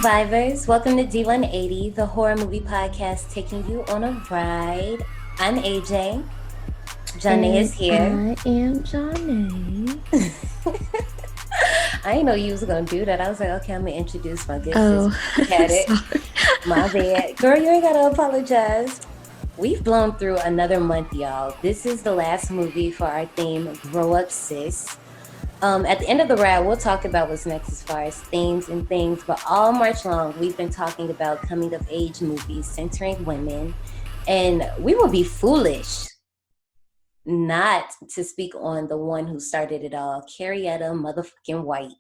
survivors. Welcome to D180, the horror movie podcast taking you on a ride. I'm AJ. Janae is And here. I am Janae. I didn't know you was going to do that. I was like, okay, I'm going to introduce my good Oh, sis. Had it. sorry. My bad. Girl, you ain't got to apologize. We've blown through another month, y'all. This is the last movie for our theme, Grow Up Sis. At the end of the ride, we'll talk about what's next as far as themes and things, but all March long, we've been talking about coming of age movies centering women, and we will be foolish not to speak on the one who started it all, CARRIE motherfucking White.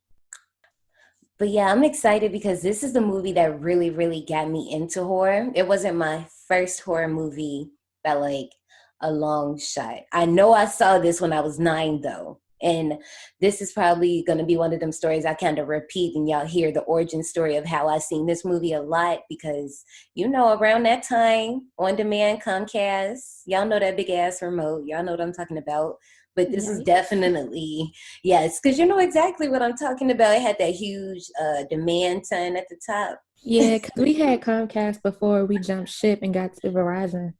But yeah, I'm excited because this is the movie that really, really got me into horror. It wasn't my first horror movie by like a long shot. I know I saw this when I was 9 though. And this is probably going to be one of them stories I kind of repeat, and y'all hear the origin story of how I seen this movie a lot because, you know, around that time, on demand Comcast, y'all know that big ass remote. Y'all know what I'm talking about. But this is definitely, yes, because you know exactly what I'm talking about. It had that huge demand sign at the top. Yeah, because we had Comcast before we jumped ship and got to Verizon.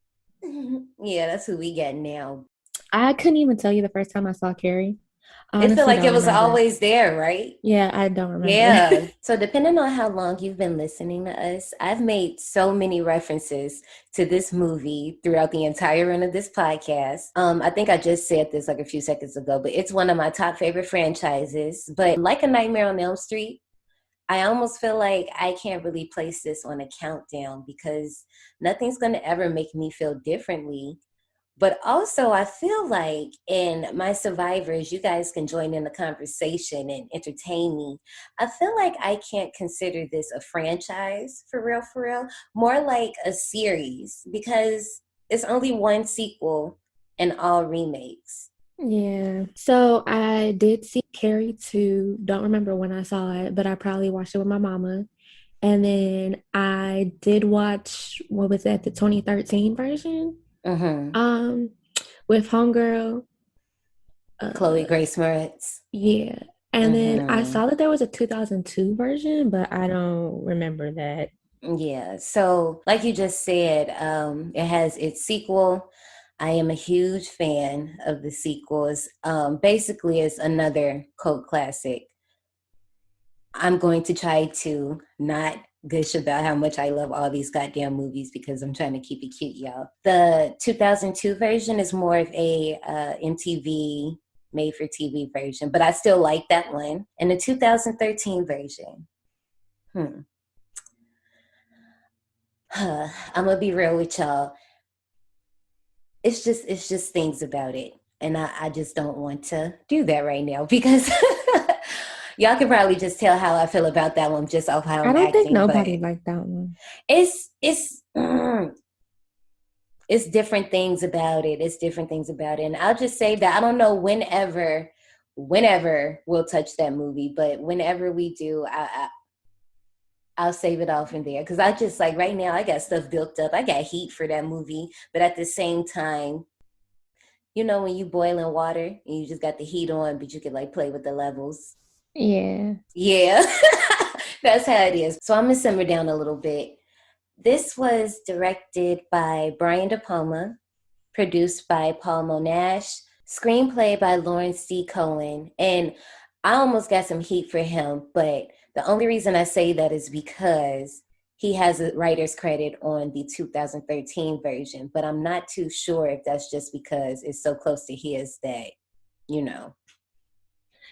Yeah, that's who we got now. I couldn't even tell you the first time I saw Carrie. I It felt honestly like it don't was remember. always there, right? Yeah, I don't remember. Yeah. So depending on how long you've been listening to us, I've made so many references to this movie throughout the entire run of this podcast. I think I just said this like a few seconds ago, but it's one of my top favorite franchises. But like A Nightmare on Elm Street, I almost feel like I can't really place this on a countdown because nothing's going to ever make me feel differently. But also, I feel like in my survivors, you guys can join in the conversation and entertain me. I feel like I can't consider this a franchise for real, more like a series because it's only one sequel and all remakes. Yeah. So I did see Carrie too. Don't remember when I saw it, but I probably watched it with my mama. And then I did watch, what was that, the 2013 version? Mm-hmm. Um, with Homegirl. Chloe Uh, Grace Moretz. yeah. And then I Mm-hmm. saw that there was a 2002 version, but I don't remember that. Yeah. So, like you just said, it has its sequel. I am a huge fan of the sequels. Basically, it's another cult classic. I'm going to try to not gush about how much I love all these goddamn movies because I'm trying to keep it cute, y'all. The 2002 version is more of a MTV made for TV version, but I still like that one. And the 2013 version, I'm gonna be real with y'all. It's just things about it, and I just don't want to do that right now because y'all can probably just tell how I feel about that one just off how I I'm don't think acting. But nobody liked that one. it's different things about it. It's different things about it, and I'll just say that I don't know whenever we'll touch that movie, but whenever we do, I'll save it all from there because I just like right now I got stuff built up. I got heat for that movie, but at the same time, you know when you boil in water and you just got the heat on, but you can like play with the levels. Yeah. Yeah, that's how it is. So I'm gonna simmer down a little bit. This was directed by Brian De Palma, produced by Paul Monash, screenplay by Lawrence C. Cohen, and I almost got some heat for him, but the only reason I say that is because he has a writer's credit on the 2013 version, but I'm not too sure if that's just because it's so close to his that, you know.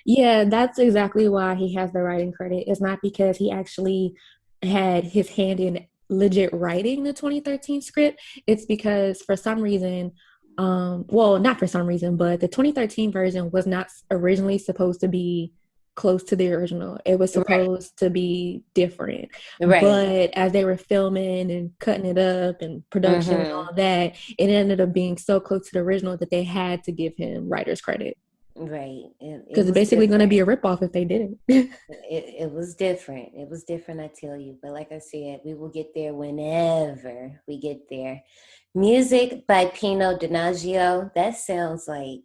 Yeah, that's exactly why he has the writing credit. It's not because he actually had his hand in legit writing the 2013 script. It's because for some reason, well, not for some reason, but the 2013 version was not originally supposed to be close to the original. It was Right. supposed to be different. Right. But as they were filming and cutting it up and production and Mm-hmm. all that, it ended up being so close to the original that they had to give him writer's credit. Right. It Because it's was basically going to be different. a ripoff if they didn't. It was different. It was different, I tell you. But like I said, we will get there whenever we get there. Music by Pino Donaggio. That sounds like,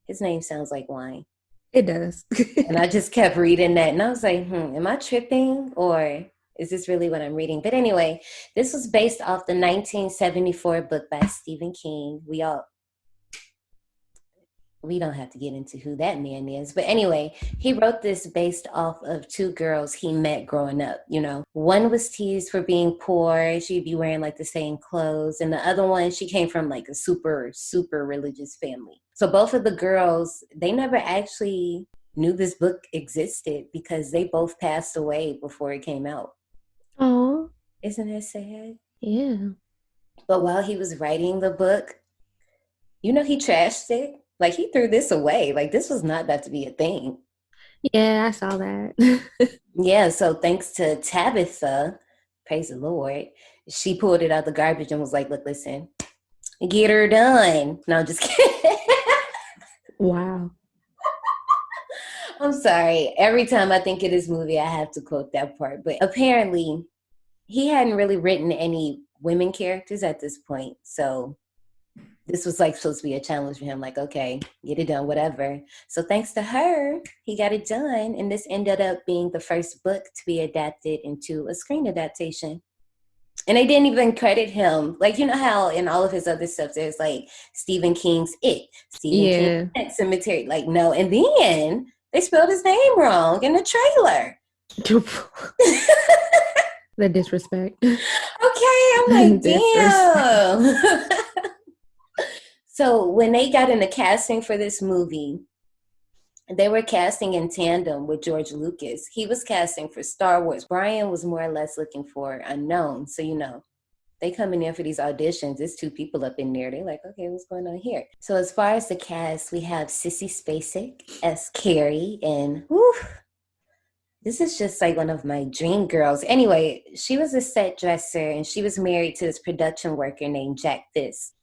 his name sounds like wine. It does. And I just kept reading that and I was like, am I tripping or Is this really what I'm reading? But anyway, this was based off the 1974 book by Stephen King. We don't have to get into who that man is. But anyway, he wrote this based off of two girls he met growing up. You know, one was teased for being poor. She'd be wearing like the same clothes. And the other one, she came from like a super, super religious family. So both of the girls, they never actually knew this book existed because they both passed away before it came out. Oh, Isn't that sad? yeah. But while he was writing the book, you know, he trashed it. Like he threw this away. Like this was not about to be a thing. Yeah, I saw that. Yeah, so thanks to Tabitha, praise the Lord, she pulled it out the garbage and was like, look, listen, get her done. No, just kidding. Wow. I'm sorry. Every time I think of this movie, I have to quote that part. But apparently, he hadn't really written any women characters at this point. So this was like supposed to be a challenge for him. Like, okay, get it done, whatever. So thanks to her, he got it done. And this ended up being the first book to be adapted into a screen adaptation. And they didn't even credit him. Like, you know how in all of his other stuff, there's like Stephen King's It, Stephen King's Yeah. Pet Cemetery. Like, no. And then they spelled his name wrong in the trailer. The disrespect. Okay, I'm like, damn. So when they got into casting for this movie, they were casting in tandem with George Lucas. He was casting for Star Wars. Brian was more or less looking for unknown. So, you know, they coming in for these auditions. There's two people up in there. They're like, okay, what's going on here? So as far as the cast, we have Sissy Spacek as Carrie. And whew, this is just like one of my dream girls. Anyway, she was a set dresser and she was married to this production worker named Jack Fisk.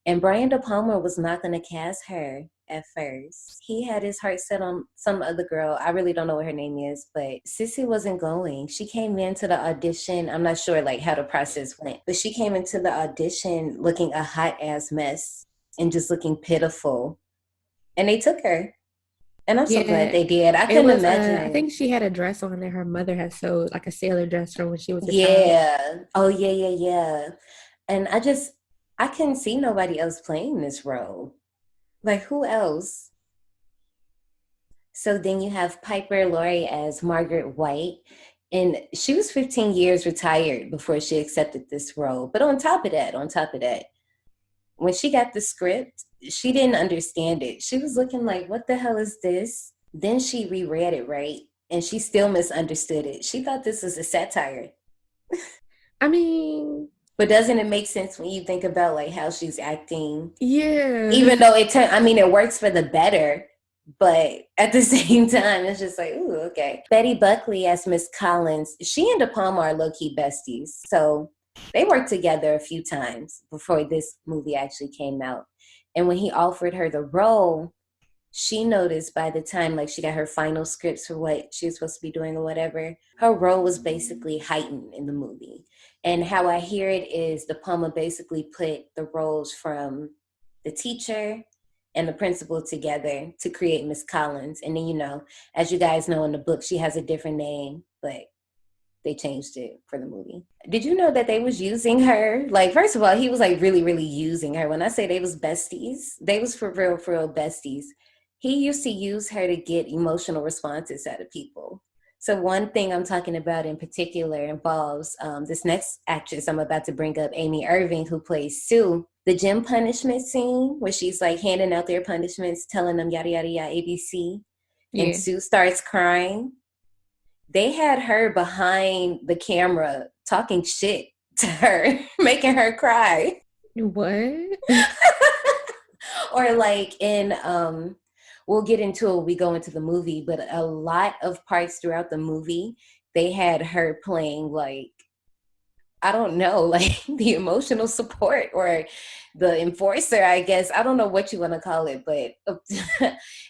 And Brian De Palma was not going to cast her at first. He had his heart set on some other girl. I really don't know what her name is, but Sissy wasn't going. She came into the audition. I'm not sure like how the process went, but she came into the audition looking a hot ass mess and just looking pitiful. And they took her. And I'm so glad Yeah. they did. I It couldn't was I imagine. think she had a dress on that her mother had sewed, like a sailor dress from when she was a child. Yeah. Oh, yeah, yeah, yeah. And I couldn't see nobody else playing this role. Like, who else? So then you have Piper Laurie as Margaret White. And she was 15 years retired before she accepted this role. But on top of that, when she got the script, she didn't understand it. She was looking like, what the hell is this? Then she reread it, right? And she still misunderstood it. She thought this was a satire. I mean, But doesn't it make sense when you think about like how she's acting? yeah. Even though it works for the better, but at the same time, it's just like, ooh, okay. Betty Buckley as Miss Collins, she and De Palma are low-key besties. So they worked together a few times before this movie actually came out. And when he offered her the role, she noticed by the time like she got her final scripts for what she was supposed to be doing or whatever, her role was basically heightened in the movie. And how I hear it is De Palma basically put the roles from the teacher and the principal together to create Miss Collins. And then, you know, as you guys know in the book, she has a different name, but they changed it for the movie. Did you know that they was using her? Like, first of all, he was like really, really using her. When I say they was besties, they was for real besties. He used to use her to get emotional responses out of people. So one thing I'm talking about in particular involves this next actress I'm about to bring up, Amy Irving, who plays Sue. The gym punishment scene where she's like handing out their punishments, telling them yada, yada, yada, ABC. And Yeah. Sue starts crying. They had her behind the camera talking shit to her, making her cry. What? Or like in we'll get into it when we go into the movie, but a lot of parts throughout the movie, they had her playing like, I don't know, like the emotional support or the enforcer, I guess. I don't know what you want to call it, but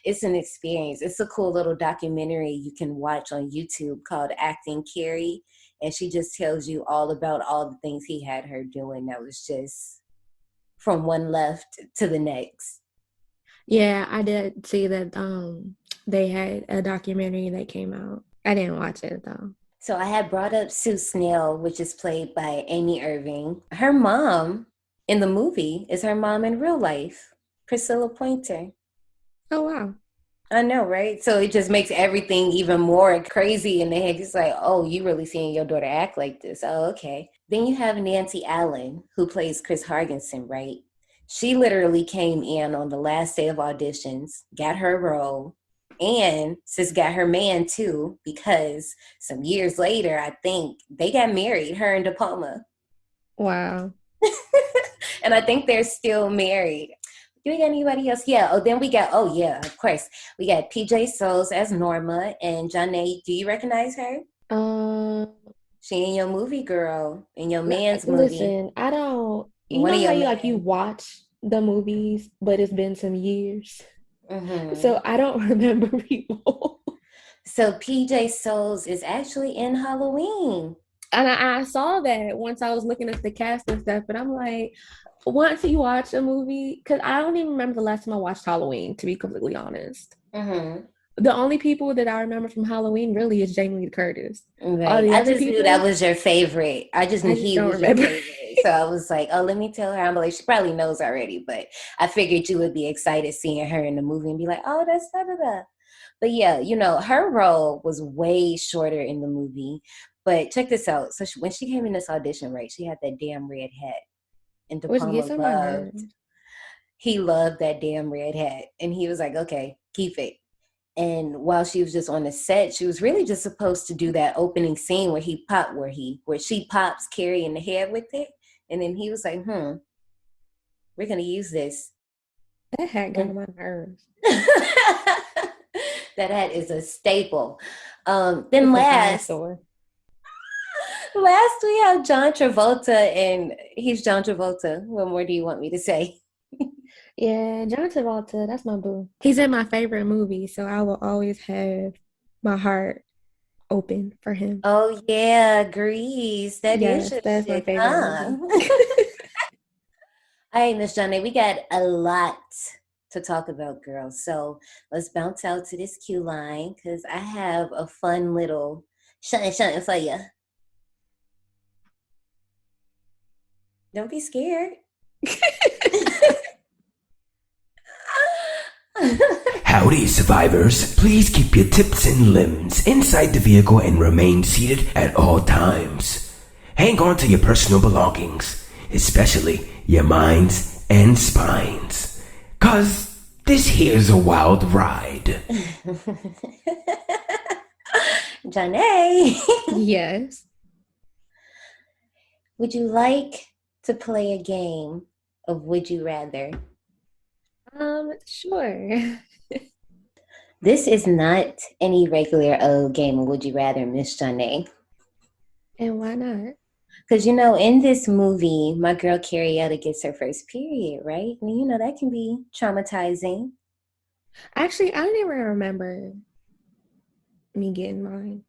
it's an experience. It's a cool little documentary you can watch on YouTube called Acting Carrie. And she just tells you all about all the things he had her doing that was just from one left to the next. Yeah, I did see that they had a documentary that came out. I didn't watch it though. So I had brought up Sue Snell, which is played by Amy Irving. Her mom in the movie is her mom in real life, Priscilla Pointer. Oh, wow. I know, right? So it just makes everything even more crazy in the head. It's like, oh, you really seeing your daughter act like this. Oh, okay. Then you have Nancy Allen, who plays Chris Hargensen, right? She literally came in on the last day of auditions, got her role, and sis got her man too, because some years later, I think they got married, her and De Palma. Wow. And I think they're still married. Do we got anybody else? Yeah. Oh, then we got, oh, yeah, of course. We got PJ Souls as Norma. And Janae, do you recognize her? Um, She in your movie, girl. In your man's movie. listen, I don't, you One of know how your you like you men. watch the movies, but it's been some years. Mm-hmm. So I don't remember people. So PJ Souls is actually in Halloween. And I saw that once I was looking at the cast and stuff, but I'm like, once you watch a movie, because I don't even remember the last time I watched Halloween, to be completely honest. Mm-hmm. The only people that I remember from Halloween really is Jamie Lee Curtis. All Right. the I other just knew that people, was your favorite. I just knew I just he don't was your remember. favorite. So I was like, oh, let me tell her. I'm like, she probably knows already, but I figured you would be excited seeing her in the movie and be like, oh, that's da da da. But yeah, her role was way shorter in the movie. But check this out. So when she came in this audition, right, she had that damn red hat. And De Which Palma gets on my loved, nerves. he loved that damn red hat. And he was like, okay, keep it. And while she was just on the set, she was really just supposed to do that opening scene where where she pops Carrie in the head with it. And then he was like, we're gonna use this. That hat got And on my nerves. that hat is a staple. Then It's a last dinosaur. last we have John Travolta, and he's John Travolta. What more do you want me to say? Yeah, John Travolta, that's my boo. He's in my favorite movie, so I will always have my heart open for him. Oh yeah, Grease. That is Yes, your that's my shit, favorite huh? movie. All right, Miss Johnny, we got a lot to talk about, girls. So let's bounce out to this queue line because I have a fun little shun for you. Don't be scared. Howdy, survivors. Please keep your tips and limbs inside the vehicle and remain seated at all times. Hang on to your personal belongings, especially your minds and spines. 'Cause this here's a wild ride. Johnny, Yes. would you like to play a game of Would You Rather? Sure. This is not any regular old game of Would You Rather, Miss Johnny. And why not? Because, in this movie, my girl Carrietta gets her first period, right? And, that can be traumatizing. Actually, I don't even remember me getting mine.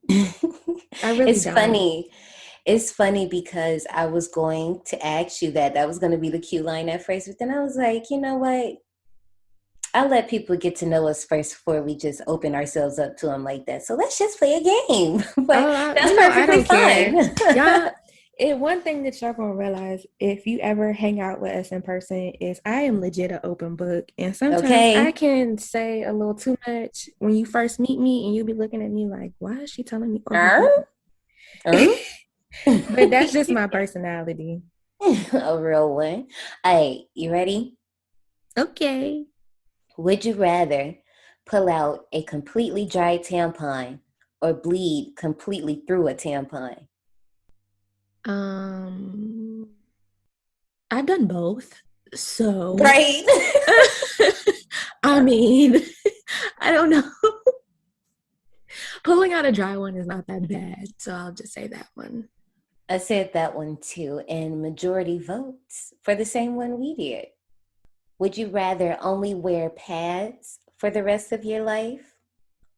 I really It's don't. funny. It's funny because I was going to ask you that. That was going to be the cue line at first. But then I was like, you know what? I'll let people get to know us first before we just open ourselves up to them like that. So let's just play a game. But that's I perfectly don't care. fine. Y'all, one thing that y'all gonna realize if you ever hang out with us in person is I am legit an open book. And sometimes I Okay. can say a little too much when you first meet me and you'll be looking at me like, why is she telling me all Er? this? Er? But that's just my personality. A real one. All right, you ready? Okay. Would you rather pull out a completely dry tampon or bleed completely through a tampon? Um, I've done both. So, Right. I mean, I don't know. Pulling out a dry one is not that bad. So I'll just say that one. I said that one too, and majority votes for the same one we did. Would you rather only wear pads for the rest of your life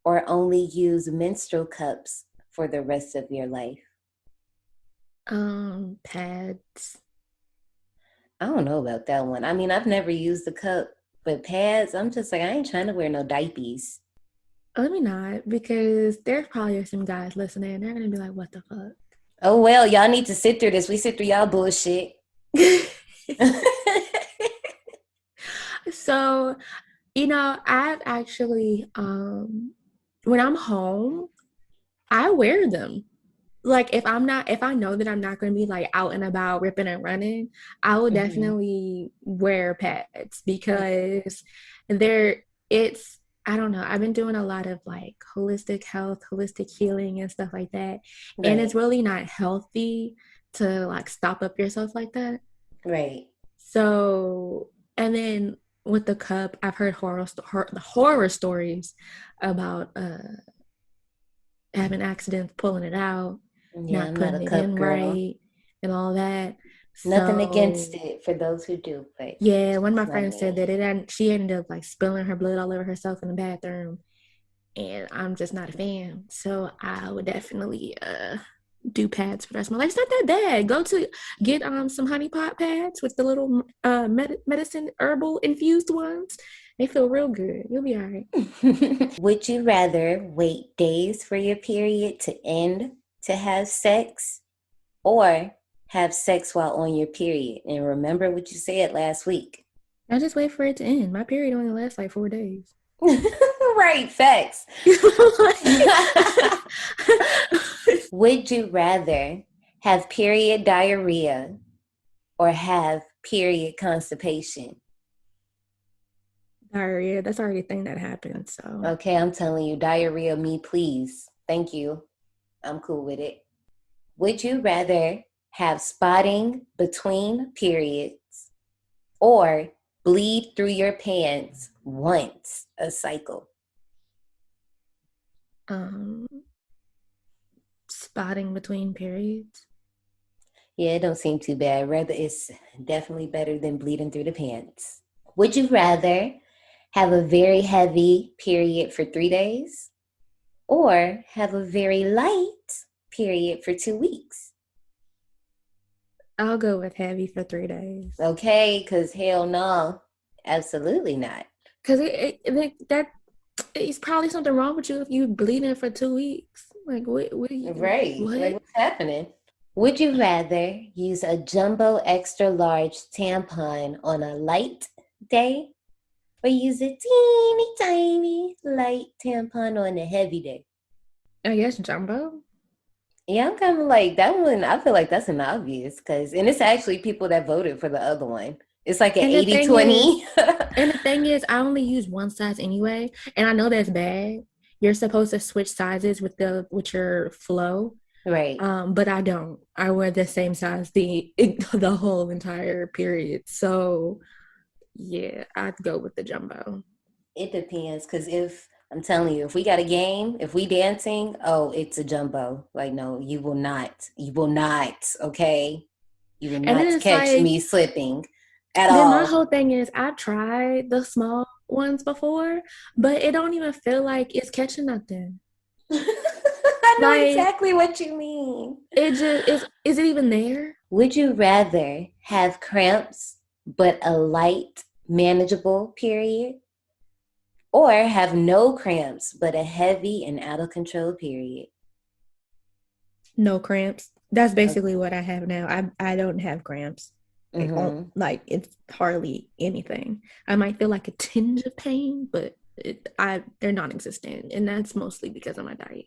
or only use menstrual cups for the rest of your life? Pads. I don't know about that one. I mean, I've never used a cup, but pads, I'm just like, I ain't trying to wear no diapers. Let me not, because there's probably some guys listening. They're gonna be like, "What the fuck?" Oh well, y'all need to sit through this. We sit through y'all bullshit. So, I've actually, when I'm home, I wear them. Like if I know that I'm not going to be like out and about ripping and running, I will Mhm. definitely wear pads because they're it's I don't know. I've been doing a lot of like holistic health, holistic healing and stuff like that. And it's Right, really not healthy to like stop up yourself like that. right. So, and then with the cup, I've heard horror stories about having accidents pulling it out, Yeah, not I'm not a putting it cup in girl. right, and all that. Nothing against So it for those who do, but yeah, one of my it's not friends said me. that she ended up like spilling her blood all over herself in the bathroom, and I'm just not a fan. So I would definitely do pads for the rest of my life. It's not that bad. Go to get some honey pot pads with the little medicine herbal infused ones. They feel real good. You'll be all right. Would you rather wait days for your period to end to have sex or have sex while on your period? And remember what you said last week. I just wait for it to end. My period only lasts like 4 days. Right, facts. Would you rather have period diarrhea or have period constipation? Diarrhea, that's already a thing that happens. So Okay, I'm telling you, diarrhea, me, please. Thank you. I'm cool with it. Would you rather have spotting between periods or bleed through your pants once a cycle? um spotting between periods. Yeah, it don't seem too bad. Rather, it's definitely better than bleeding through the pants. Would you rather have a very heavy period for 3 days or have a very light period for 2 weeks? I'll go with heavy for 3 days. Okay, because hell no, absolutely not. Because that it's probably something wrong with you if you bleeding for 2 weeks. Like Right, like what? what's happening? Would you rather use a jumbo extra large tampon on a light day or use a teeny tiny light tampon on a heavy day? I guess jumbo. Yeah, I'm kind of like that one. I feel like that's an obvious and it's actually people that voted for the other one. It's like an And the thing is, 80-20. I only use one size anyway, and I know that's bad. You're supposed to switch sizes with your flow. Right. But I don't. I wear the same size the whole entire period. So yeah, I'd go with the jumbo. It depends because if I'm telling you, if we got a game, if we dancing, oh, it's a jumbo. Like, no, you will not. You will not. Okay. You will And then not it's catch like, me slipping at then my all. whole thing is I tried the small ones before, but it don't even feel like it's catching nothing. I know Like exactly what you mean. it just is it even there? Would you rather have cramps but a light, manageable period, or have no cramps but a heavy and out of control period? No cramps. That's basically what I have now. I don't have cramps. Mm-hmm. Like it's hardly anything. I might feel like a tinge of pain, but they're non-existent, and that's mostly because of my diet.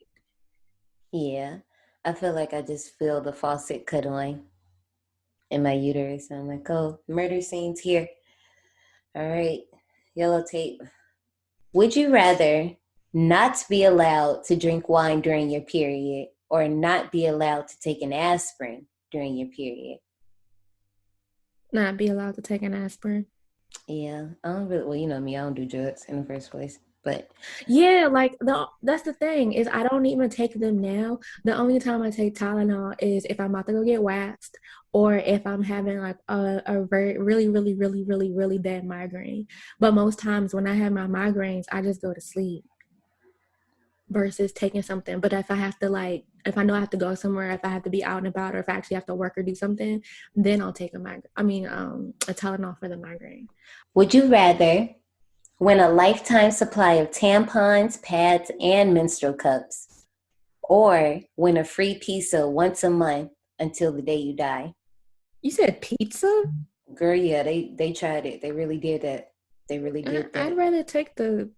Yeah. I feel like I just feel the faucet cut on in my uterus. I'm like, oh, murder scenes here. All right. Yellow tape. Would you rather not be allowed to drink wine during your period or not be allowed to take an aspirin during your period? Not be allowed to take an aspirin. Yeah, I don't really, well, you know me, I don't do drugs in the first place. But Yeah, like that's the thing is I don't even take them now. The only time I take Tylenol is if I'm about to go get waxed or if I'm having like a very really really really really really bad migraine. But most times when I have my migraines, I just go to sleep versus taking something. But if I have to if I know I have to go somewhere, if I have to be out and about, or if I actually have to work or do something, then I'll take a Tylenol for the migraine. would you rather Win a lifetime supply of tampons, pads, and menstrual cups. Or win a free pizza once a month until the day you die. You said pizza? Girl, yeah, they tried it. They really did that. They really did that. I'd rather take the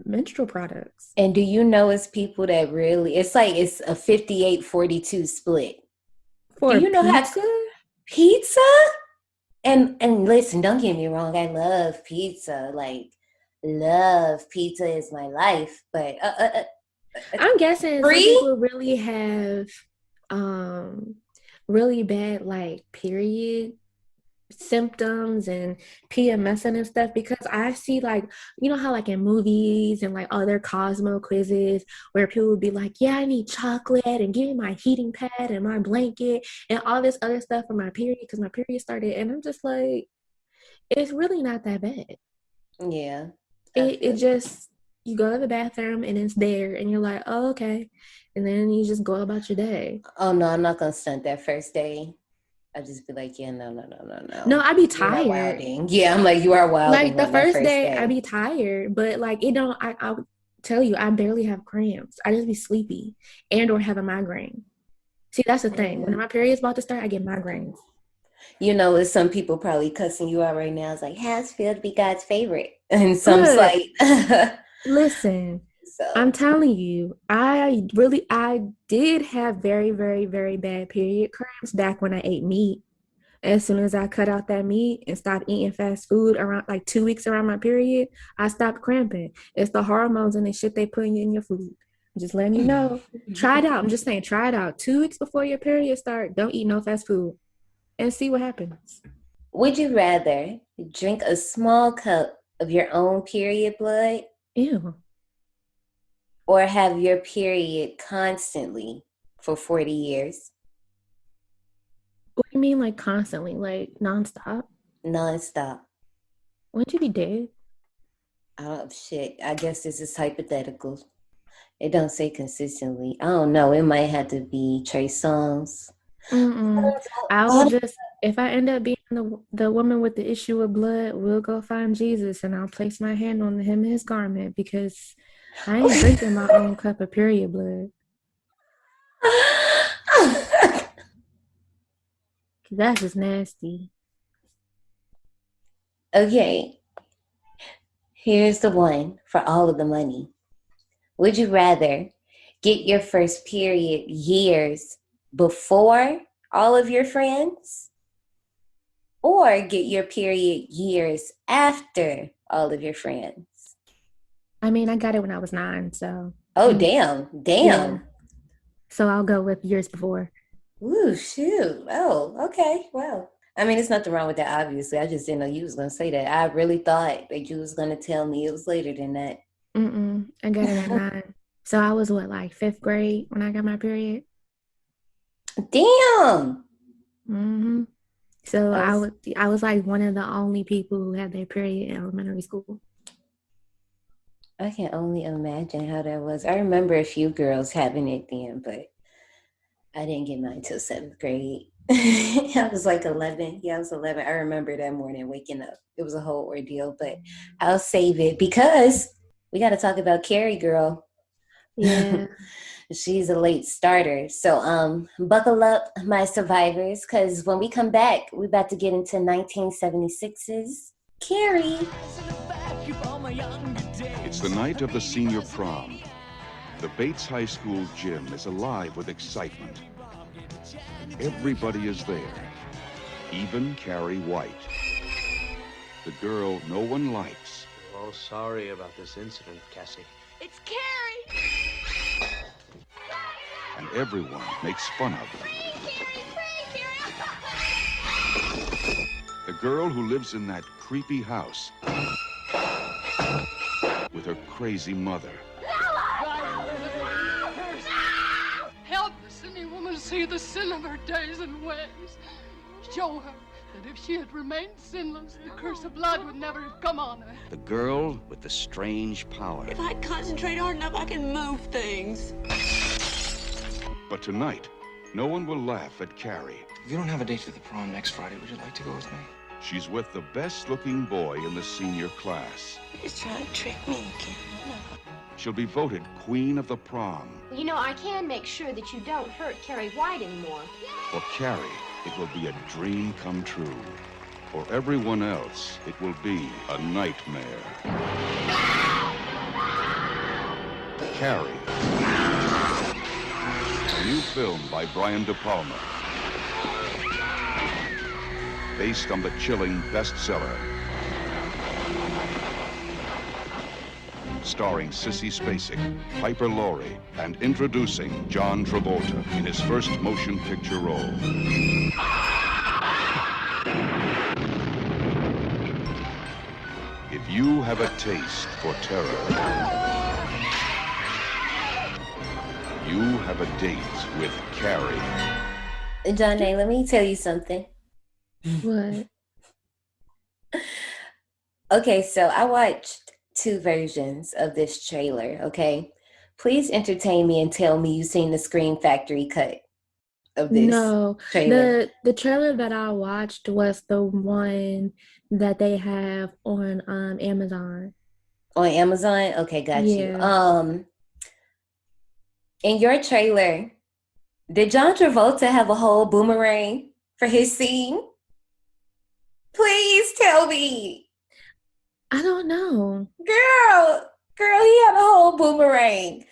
menstrual products. And do you know it's people that really, it's like it's a 58-42 split. For do you know pizza? Pizza? And listen, don't get me wrong, I love pizza. Like, love pizza is my life. But I'm guessing some free? people really have really bad like period symptoms and PMS and stuff, because I see, like, you know how like in movies and like other Cosmo quizzes where people would be like, yeah, I need chocolate and give me my heating pad and my blanket and all this other stuff for my period because my period started, and I'm just like, it's really not that bad. Yeah. It just, you go to the bathroom and it's there and you're like, oh, okay, and then you just go about your day. Oh no, I'm not gonna stunt that first day. I just be like, yeah, no. No, I be tired. Yeah, I'm like, you are wilding. Like the first day, I be tired, but like it don't. I'll tell you, I barely have cramps. I just be sleepy and or have a migraine. See, that's the thing. When my period's about to start, I get migraines. You know, it's some people probably cussing you out right now. It's like, how's it feel to be God's favorite? And some's like, listen. So. I'm telling you, I did have very, very, very bad period cramps back when I ate meat. As soon as I cut out that meat and stopped eating fast food around like 2 weeks around my period, I stopped cramping. It's the hormones and the shit they put in your food. I'm just letting you know. Try it out. I'm just saying, try it out. 2 weeks before your period start, don't eat no fast food and see what happens. Would you rather drink a small cup of your own period blood? Ew. Or have your period constantly for 40 years? What do you mean, like constantly? Like nonstop? Nonstop. Wouldn't you be dead? Oh, shit. I guess this is hypothetical. It don't say consistently. I don't know. It might have to be Trey Songz. I will just, if I end up being the woman with the issue of blood, we'll go find Jesus and I'll place my hand on him and his garment, because I ain't drinking my own cup of period blood. That's just nasty. Okay. Here's the one for all of the money. Would you rather get your first period years before all of your friends, or get your period years after all of your friends? I mean, I got it when I was 9, so. Oh, damn. Yeah. So I'll go with years before. Ooh, shoot. Oh, okay. Wow. I mean, there's nothing wrong with that, obviously. I just didn't know you was going to say that. I really thought that you was going to tell me it was later than that. I got it at 9. So I was, what, like 5th grade when I got my period? Damn. So I was like one of the only people who had their period in elementary school. I can only imagine how that was. I remember a few girls having it then, but I didn't get mine till 7th grade. I was like 11. Yeah, I was 11. I remember that morning waking up. It was a whole ordeal, but I'll save it because we got to talk about CARRIE, girl. Yeah. She's a late starter. So buckle up, my survivors, because when we come back, we're about to get into 1976's CARRIE. It's the night of the senior prom. The Bates High School gym is alive with excitement. Everybody is there, even CARRIE White, the girl no one likes. We're all sorry about this incident, Cassie. It's CARRIE! And everyone makes fun of her. The girl who lives in that creepy house with her crazy mother. Help the sinning woman see the sin of her days and ways. Show her that if she had remained sinless, the curse of blood would never have come on her. The girl with the strange power. If I concentrate hard enough, I can move things. But tonight, no one will laugh at CARRIE. If you don't have a date for the prom next Friday, would you like to go with me? She's with the best-looking boy in the senior class. He's trying to trick me again. She'll be voted queen of the prom. You know, I can make sure that you don't hurt Carrie White anymore. For Carrie, it will be a dream come true. For everyone else, it will be a nightmare. Carrie. A new film by Brian De Palma. Based on the chilling bestseller. Starring Sissy Spacek, Piper Laurie, and introducing John Travolta in his first motion picture role. If you have a taste for terror, you have a date with Carrie. John A., let me tell you something. What? Okay, so I watched 2 versions of this trailer, okay? Please entertain me and tell me you've seen the Scream Factory cut of this trailer. The trailer that I watched was the one that they have on Amazon. On Amazon? Okay, got Yeah. you. In your trailer, did John Travolta have a whole boomerang for his scene? Please tell me. I don't know. Girl, he had a whole boomerang.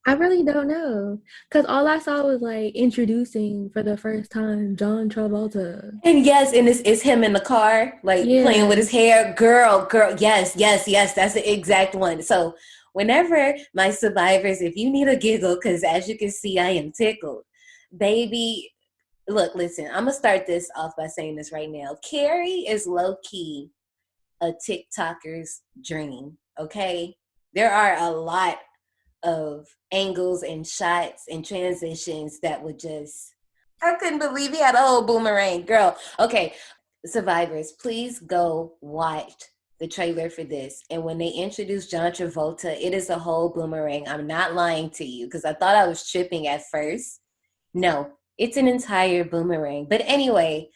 I really don't know. Because all I saw was like introducing for the first time John Travolta. And yes, and it's him in the car, like playing with his hair. Girl, yes, that's the exact one. So whenever my survivors, if you need a giggle, because as you can see, I am tickled. Baby, look, listen, I'm going to start this off by saying this right now. Carrie is low-key a TikToker's dream, okay? There are a lot of angles and shots and transitions that would just... I couldn't believe he had a whole boomerang, girl. Okay, survivors, please go watch the trailer for this. And when they introduce John Travolta, it is a whole boomerang. I'm not lying to you because I thought I was tripping at first. No, it's an entire boomerang. But anyway,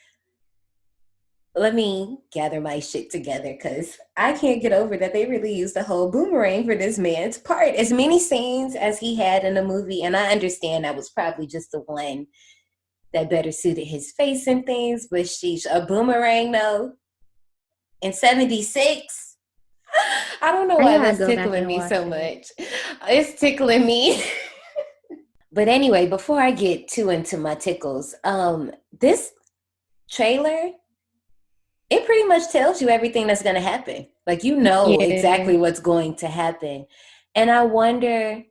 let me gather my shit together because I can't get over that they really used a whole boomerang for this man's part. As many scenes as he had in the movie, and I understand that was probably just the one that better suited his face and things, but sheesh, a boomerang though, in 76? I don't know why that's tickling me so much. It's tickling me. But anyway, before I get too into my tickles, this trailer, it pretty much tells you everything that's going to happen. Like, you know exactly what's going to happen. And I wonder,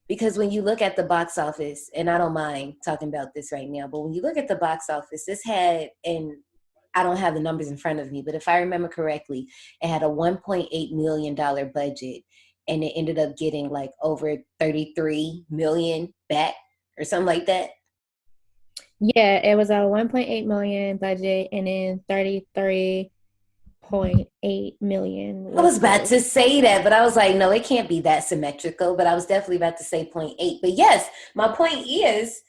because when you look at the box office, and I don't mind talking about this right now, but when you look at the box office, this had, and I don't have the numbers in front of me, but if I remember correctly, it had a $1.8 million budget. And it ended up getting like over 33 million back or something like that. Yeah, it was a 1.8 million budget and then 33.8 million. I was about to say that, but I was like, no, it can't be that symmetrical. But I was definitely about to say 0.8. But yes, my point is,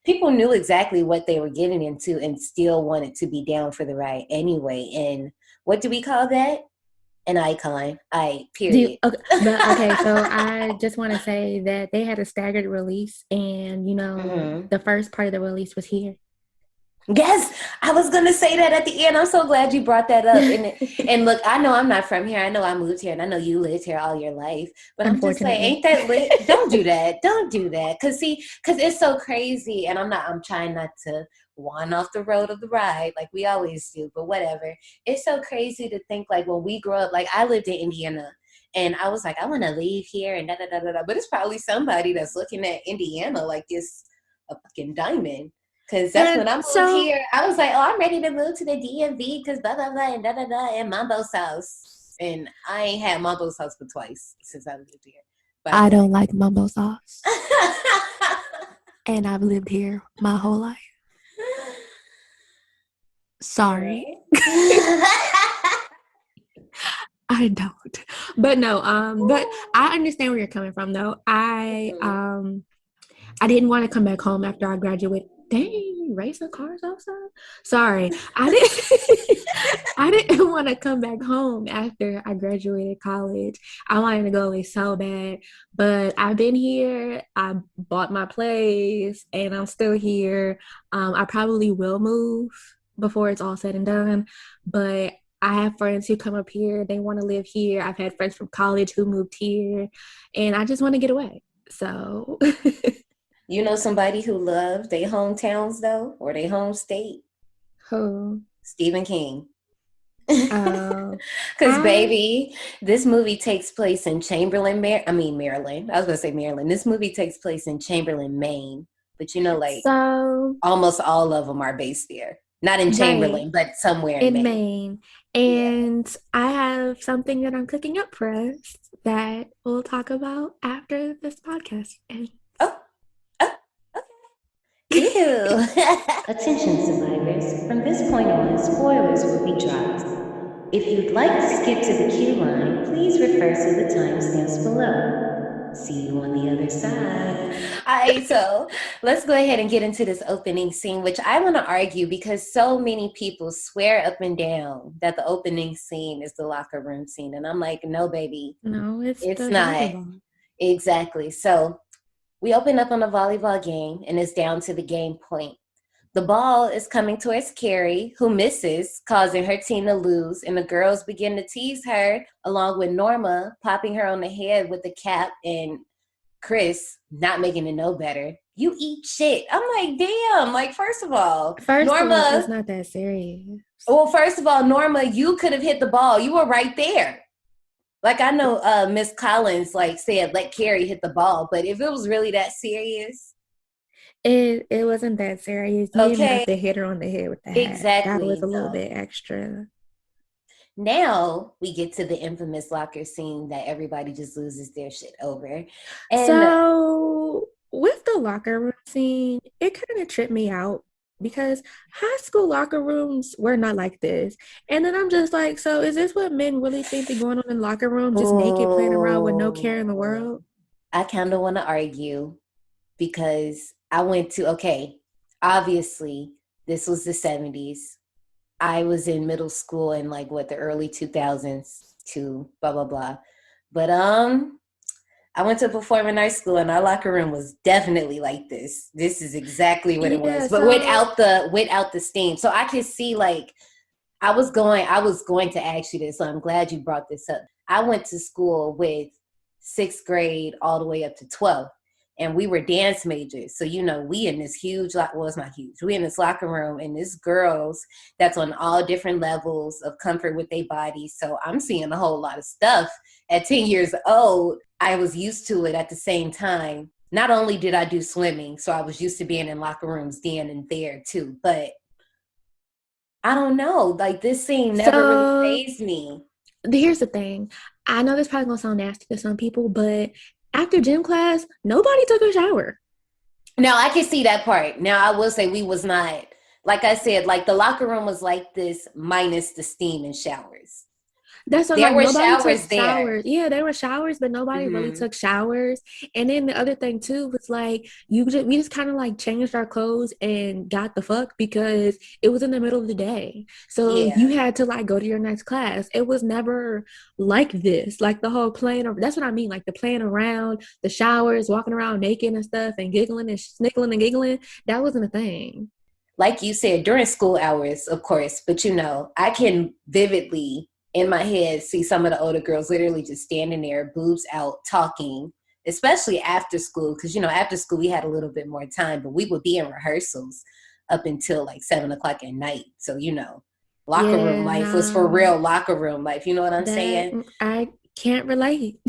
people knew exactly what they were getting into and still wanted to be down for the ride anyway. And what do we call that? An icon. Period. Okay, so I just want to say that they had a staggered release, and the first part of the release was here. Yes, I was gonna say that at the end. I'm so glad you brought that up. And look, I know I'm not from here. I know I moved here, and I know you lived here all your life. But I'm just like, ain't that lit? Don't do that. Don't do that. Cause it's so crazy. And I'm trying not to wander off the road of the ride like we always do. But whatever. It's so crazy to think like when we grow up. Like I lived in Indiana, and I was like, I want to leave here and da da da da da. But it's probably somebody that's looking at Indiana like it's a fucking diamond. Because that's when I moved here. I was like, I'm ready to move to the DMV because blah, blah, blah, and da, da, da, and Mambo's house. And I ain't had Mambo's house but twice since I lived here. But I don't like Mambo sauce. And I've lived here my whole life. Sorry. I don't. But no, but I understand where you're coming from though. I didn't want to come back home after I graduated. Dang, you racing cars outside? Sorry, I didn't. I didn't want to come back home after I graduated college. I wanted to go away so bad, but I've been here. I bought my place, and I'm still here. I probably will move before it's all said and done, but I have friends who come up here. They want to live here. I've had friends from college who moved here, and I just want to get away. So, You know somebody who loves their hometowns though, or their home state? who? Stephen King. Oh, Because, baby, this movie takes place in Maryland. I was going to say Maryland. This movie takes place in Chamberlain, Maine. But, like, so almost all of them are based there. Not in Chamberlain, but somewhere in in Maine. Maine. And I have something that I'm cooking up for us that we'll talk about after this podcast ends. Oh, okay. Ew. Attention, survivors. From this point on, spoilers will be dropped. If you'd like to skip to the queue line, please refer to the timestamps below. See you on the other side. All right, so let's go ahead and get into this opening scene, which I want to argue because so many people swear up and down that the opening scene is the locker room scene. And I'm like, no, baby. No, it's not. volleyball. Exactly. So we open up on a volleyball game, and it's down to the game point. The ball is coming towards CARRIE, who misses, causing her team to lose, and the girls begin to tease her, along with Norma popping her on the head with the cap, and Chris not making it no better. You eat shit. I'm like, damn. Like, first of all, Norma, it's not that serious. Well, first of all, Norma, you could have hit the ball. You were right there. Like, I know Miss Collins, said, let CARRIE hit the ball, but if it was really that serious, It wasn't that serious. You didn't have to hit her on the head with that. Exactly. That was a little bit extra. Now we get to the infamous locker scene that everybody just loses their shit over. And so with the locker room scene, it kind of tripped me out because high school locker rooms were not like this. And then I'm just like, so is this what men really think they're going on in locker rooms? Just naked, playing around with no care in the world? I kind of want to argue because I went to, obviously this was the 70s. I was in middle school in the early 2000s to blah, blah, blah. But I went to performing arts school, and our locker room was definitely like this. This is exactly what it was, but without the steam. So I could see I was going to ask you this, so I'm glad you brought this up. I went to school with 6th grade all the way up to 12th. And we were dance majors. So, we in this huge, it's not huge. We in this locker room, and this girls that's on all different levels of comfort with their bodies. So I'm seeing a whole lot of stuff. At 10 years old, I was used to it at the same time. Not only did I do swimming, so I was used to being in locker rooms then and there too. But I don't know. This scene never really fazed me. Here's the thing. I know this probably going to sound nasty to some people, but after gym class, nobody took a shower. Now, I can see that part. Now, I will say we was not, like I said, the locker room was like this minus the steam and showers. That's what there were nobody showers took there. Showers. Yeah, there were showers, but nobody really took showers. And then the other thing too was we just kind of changed our clothes and got the fuck because it was in the middle of the day. So you had to go to your next class. It was never like this. The whole playing. That's what I mean. The playing around, the showers, walking around naked and stuff, and giggling and snickling and giggling. That wasn't a thing. Like you said, during school hours, of course. But I can vividly in my head see some of the older girls literally just standing there, boobs out, talking, especially after school. Because, after school we had a little bit more time, but we would be in rehearsals up until 7 o'clock at night. So, locker room life was for real locker room life. You know what I'm saying? I can't relate.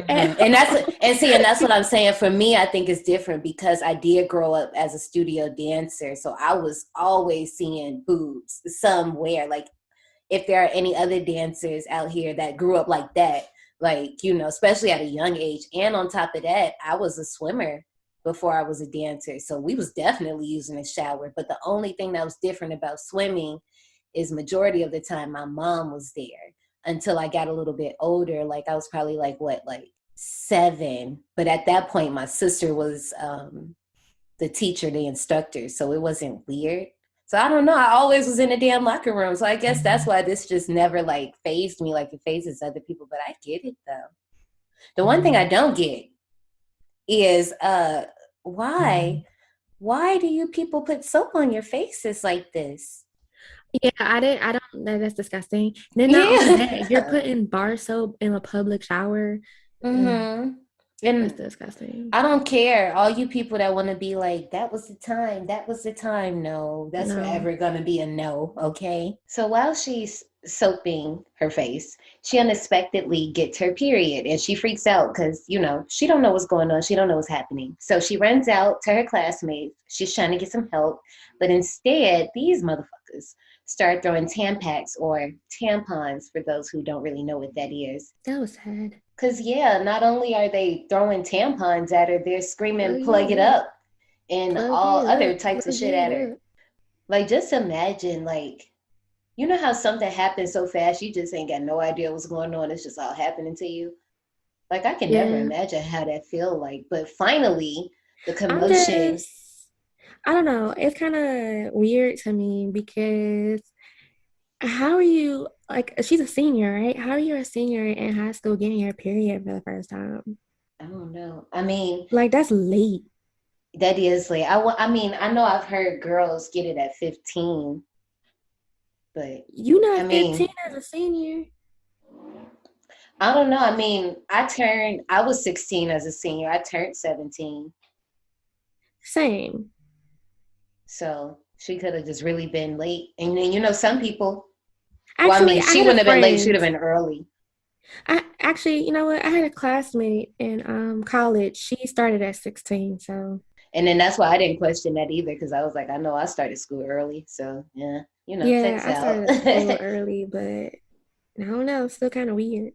And that's what I'm saying. For me, I think it's different because I did grow up as a studio dancer. So I was always seeing boobs somewhere. If there are any other dancers out here that grew up like that, especially at a young age. And on top of that, I was a swimmer before I was a dancer. So we was definitely using a shower. But the only thing that was different about swimming is majority of the time my mom was there until I got a little bit older. I was probably 7. But at that point, my sister was the teacher, the instructor, so it wasn't weird. So I don't know. I always was in the damn locker room. So I guess that's why this just never like fazed me like it phases other people. But I get it though. The one thing I don't get is why do you people put soap on your faces like this? Yeah, I don't, that's disgusting. Then not only that, you're putting bar soap in a public shower. Mm-hmm. That's And disgusting. I don't care. All you people that want to be like, that was the time. That was the time. No, that's No. forever going to be a no. Okay. So while she's soaping her face, she unexpectedly gets her period and she freaks out because, you know, she don't know what's going on. She don't know what's happening. So she runs out to her classmates. She's trying to get some help. But instead, these motherfuckers start throwing Tampax or tampons for those who don't really know what that is. That was sad. Because, yeah, not only are they throwing tampons at her, they're screaming, plug it up, and all other types of shit at her. Like, just imagine, like, you know how something happens so fast, you just ain't got no idea what's going on. It's just all happening to you. Like, I can never imagine how that feel like. But finally, the commotion. I don't know. It's kind of weird to me because how are you, like, she's a senior, right? How are you a senior in high school getting your period for the first time? I don't know. I mean, like, that's late. That is late. I mean, I know I've heard girls get it at 15, but you not 15 as a senior. I don't know. I mean, I was 16 as a senior. I turned 17. Same. So she could have just really been late. And then, you know, some people, actually, well, I mean, she wouldn't have been late. She would have been early. Actually, you know what? I had a classmate in college. She started at 16, so. And then that's why I didn't question that either, because I was like, I know I started school early. So, yeah, you know, yeah, I started school early, but I don't know. It's still kind of weird.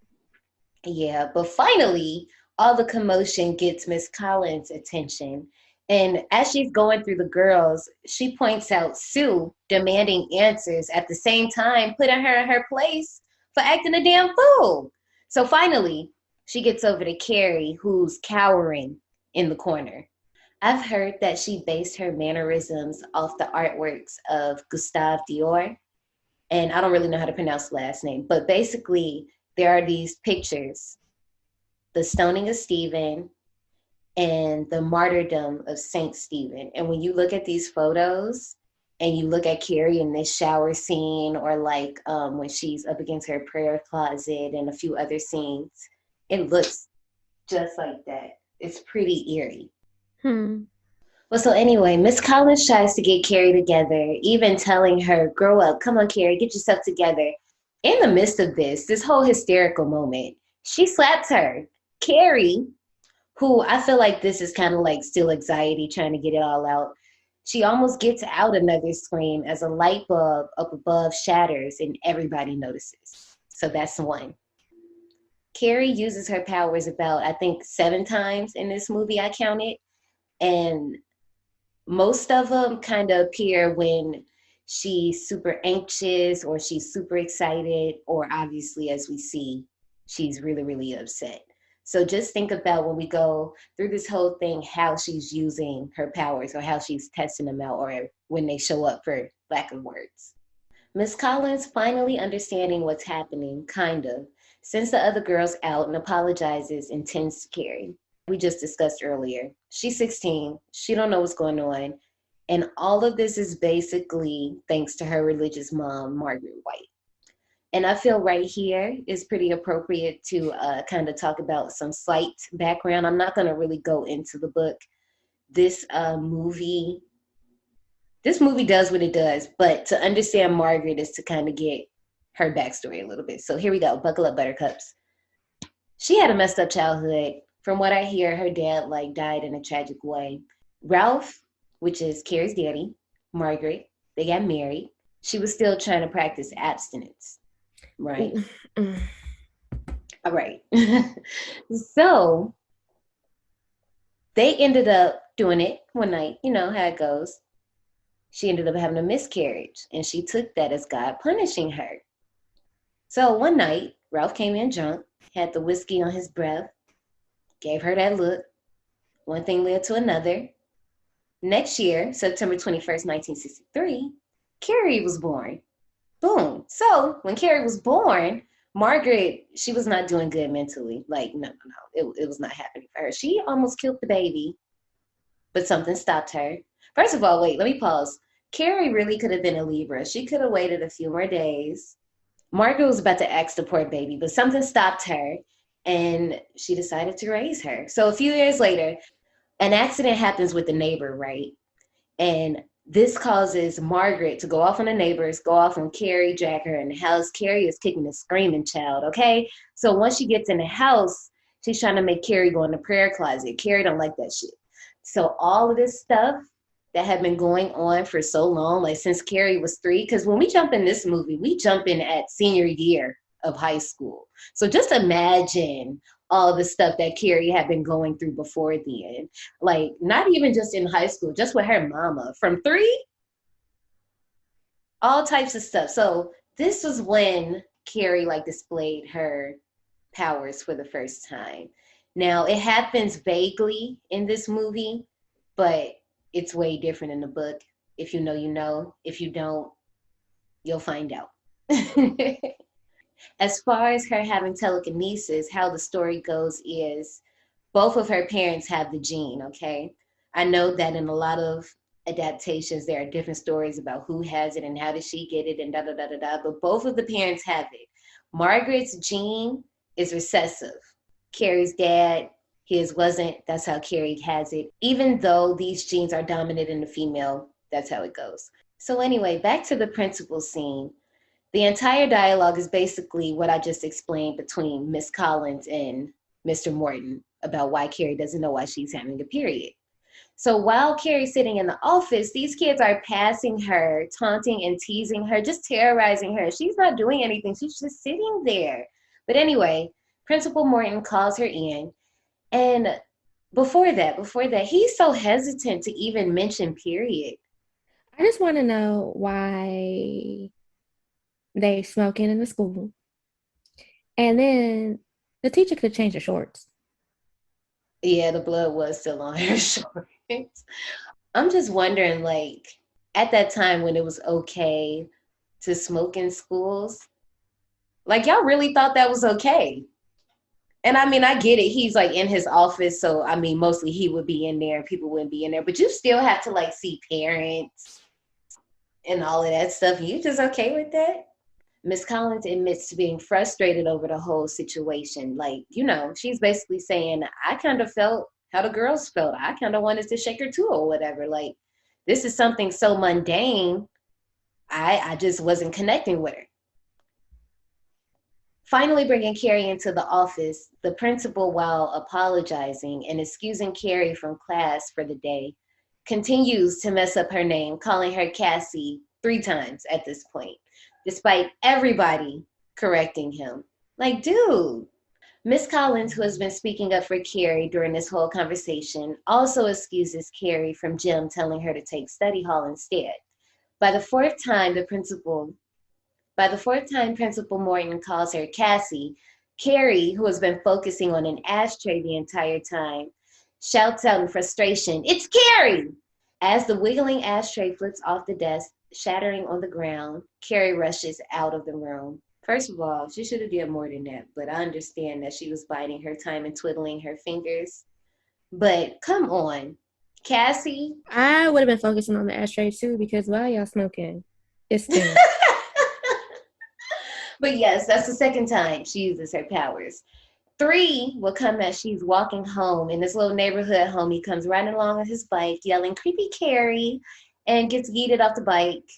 Yeah, but finally, all the commotion gets Miss Collins' attention. And as she's going through the girls, she points out Sue demanding answers at the same time, putting her in her place for acting a damn fool. So finally, she gets over to Carrie, who's cowering in the corner. I've heard that she based her mannerisms off the artworks of Gustave Dior. And I don't really know how to pronounce the last name, but basically there are these pictures, the stoning of Stephen and the martyrdom of Saint Stephen. And when you look at these photos and you look at Carrie in this shower scene, or like when she's up against her prayer closet and a few other scenes, it looks just like that. It's pretty eerie. Well, so anyway, Miss Collins tries to get Carrie together, even telling her, grow up, come on, Carrie, get yourself together. In the midst of this whole hysterical moment, she slaps her. Carrie, who I feel like this is kind of like still anxiety, trying to get it all out. She almost gets out another scream as a light bulb up above shatters and everybody notices. So that's one. Carrie uses her powers about, I think, 7 times in this movie, I counted. And most of them kind of appear when she's super anxious or she's super excited, or obviously, as we see, she's really, really upset. So just think about when we go through this whole thing, how she's using her powers or how she's testing them out, or when they show up, for lack of words. Miss Collins finally understanding what's happening, kind of, sends the other girls out and apologizes and tends to Carrie. We just discussed earlier. She's 16. She don't know what's going on. And all of this is basically thanks to her religious mom, Margaret White. And I feel right here is pretty appropriate to kind of talk about some slight background. I'm not going to really go into the book. This movie does what it does, but to understand Margaret is to kind of get her backstory a little bit. So here we go. Buckle up, buttercups. She had a messed up childhood. From what I hear, her dad died in a tragic way. Ralph, which is Carrie's daddy, Margaret, they got married. She was still trying to practice abstinence. Right. All right. So they ended up doing it one night. You know how it goes. She ended up having a miscarriage, and she took that as God punishing her. So one night, Ralph came in drunk, had the whiskey on his breath, gave her that look. One thing led to another. Next year, September 21st, 1963, Carrie was born. Boom. So when Carrie was born, Margaret, she was not doing good mentally. Like, no. It was not happening for her. She almost killed the baby, but something stopped her. First of all, wait, let me pause. Carrie really could have been a Libra. She could have waited a few more days. Margaret was about to axe the poor baby, but something stopped her, and she decided to raise her. So a few years later, an accident happens with the neighbor, right? And this causes Margaret to go off on the neighbors, go off on Carrie, drag her in the house. Carrie is kicking a screaming child, okay? So once she gets in the house, she's trying to make Carrie go in the prayer closet. Carrie don't like that shit. So all of this stuff that had been going on for so long, like since Carrie was 3, because when we jump in this movie, we jump in at senior year of high school. So just imagine all the stuff that Carrie had been going through before then. Like, not even just in high school, just with her mama. From 3, all types of stuff. So this was when Carrie, like, displayed her powers for the first time. Now, it happens vaguely in this movie, but it's way different in the book. If you know, you know. If you don't, you'll find out. As far as her having telekinesis, how the story goes is both of her parents have the gene, okay? I know that in a lot of adaptations, there are different stories about who has it and how did she get it and da-da-da-da-da, but both of the parents have it. Margaret's gene is recessive. Carrie's dad, his wasn't. That's how Carrie has it. Even though these genes are dominant in the female, that's how it goes. So anyway, back to the principal scene. The entire dialogue is basically what I just explained between Miss Collins and Mr. Morton about why Carrie doesn't know why she's having a period. So while Carrie's sitting in the office, these kids are passing her, taunting and teasing her, just terrorizing her. She's not doing anything. She's just sitting there. But anyway, Principal Morton calls her in. And before that, he's so hesitant to even mention period. I just want to know why they smoking in the school. And then the teacher could change the shorts. Yeah, the blood was still on her shorts. I'm just wondering, like, at that time when it was okay to smoke in schools, like, y'all really thought that was okay. And I mean, I get it. He's like in his office. So, I mean, mostly he would be in there. People wouldn't be in there. But you still have to like see parents and all of that stuff. You just okay with that? Miss Collins admits to being frustrated over the whole situation. Like, you know, she's basically saying, I kind of felt how the girls felt. I kind of wanted to shake her too or whatever. Like, this is something so mundane. I just wasn't connecting with her. Finally bringing Carrie into the office, the principal, while apologizing and excusing Carrie from class for the day, continues to mess up her name, calling her Cassie 3 times at this point, despite everybody correcting him. Like, dude. Miss Collins, who has been speaking up for Carrie during this whole conversation, also excuses Carrie from gym, telling her to take study hall instead. By the fourth time Principal Morton calls her Cassie, Carrie, who has been focusing on an ashtray the entire time, shouts out in frustration, "It's Carrie!" As the wiggling ashtray flips off the desk, shattering on the ground, Carrie rushes out of the room. First of all, she should have done more than that, but I understand that she was biding her time and twiddling her fingers. But come on, Cassie. I would have been focusing on the ashtray too, because while y'all smoking, it's stinks. But yes, that's the second time she uses her powers. 3 will come as she's walking home in this little neighborhood home. He comes riding along on his bike, yelling, "Creepy Carrie," and gets yeeted off the bike.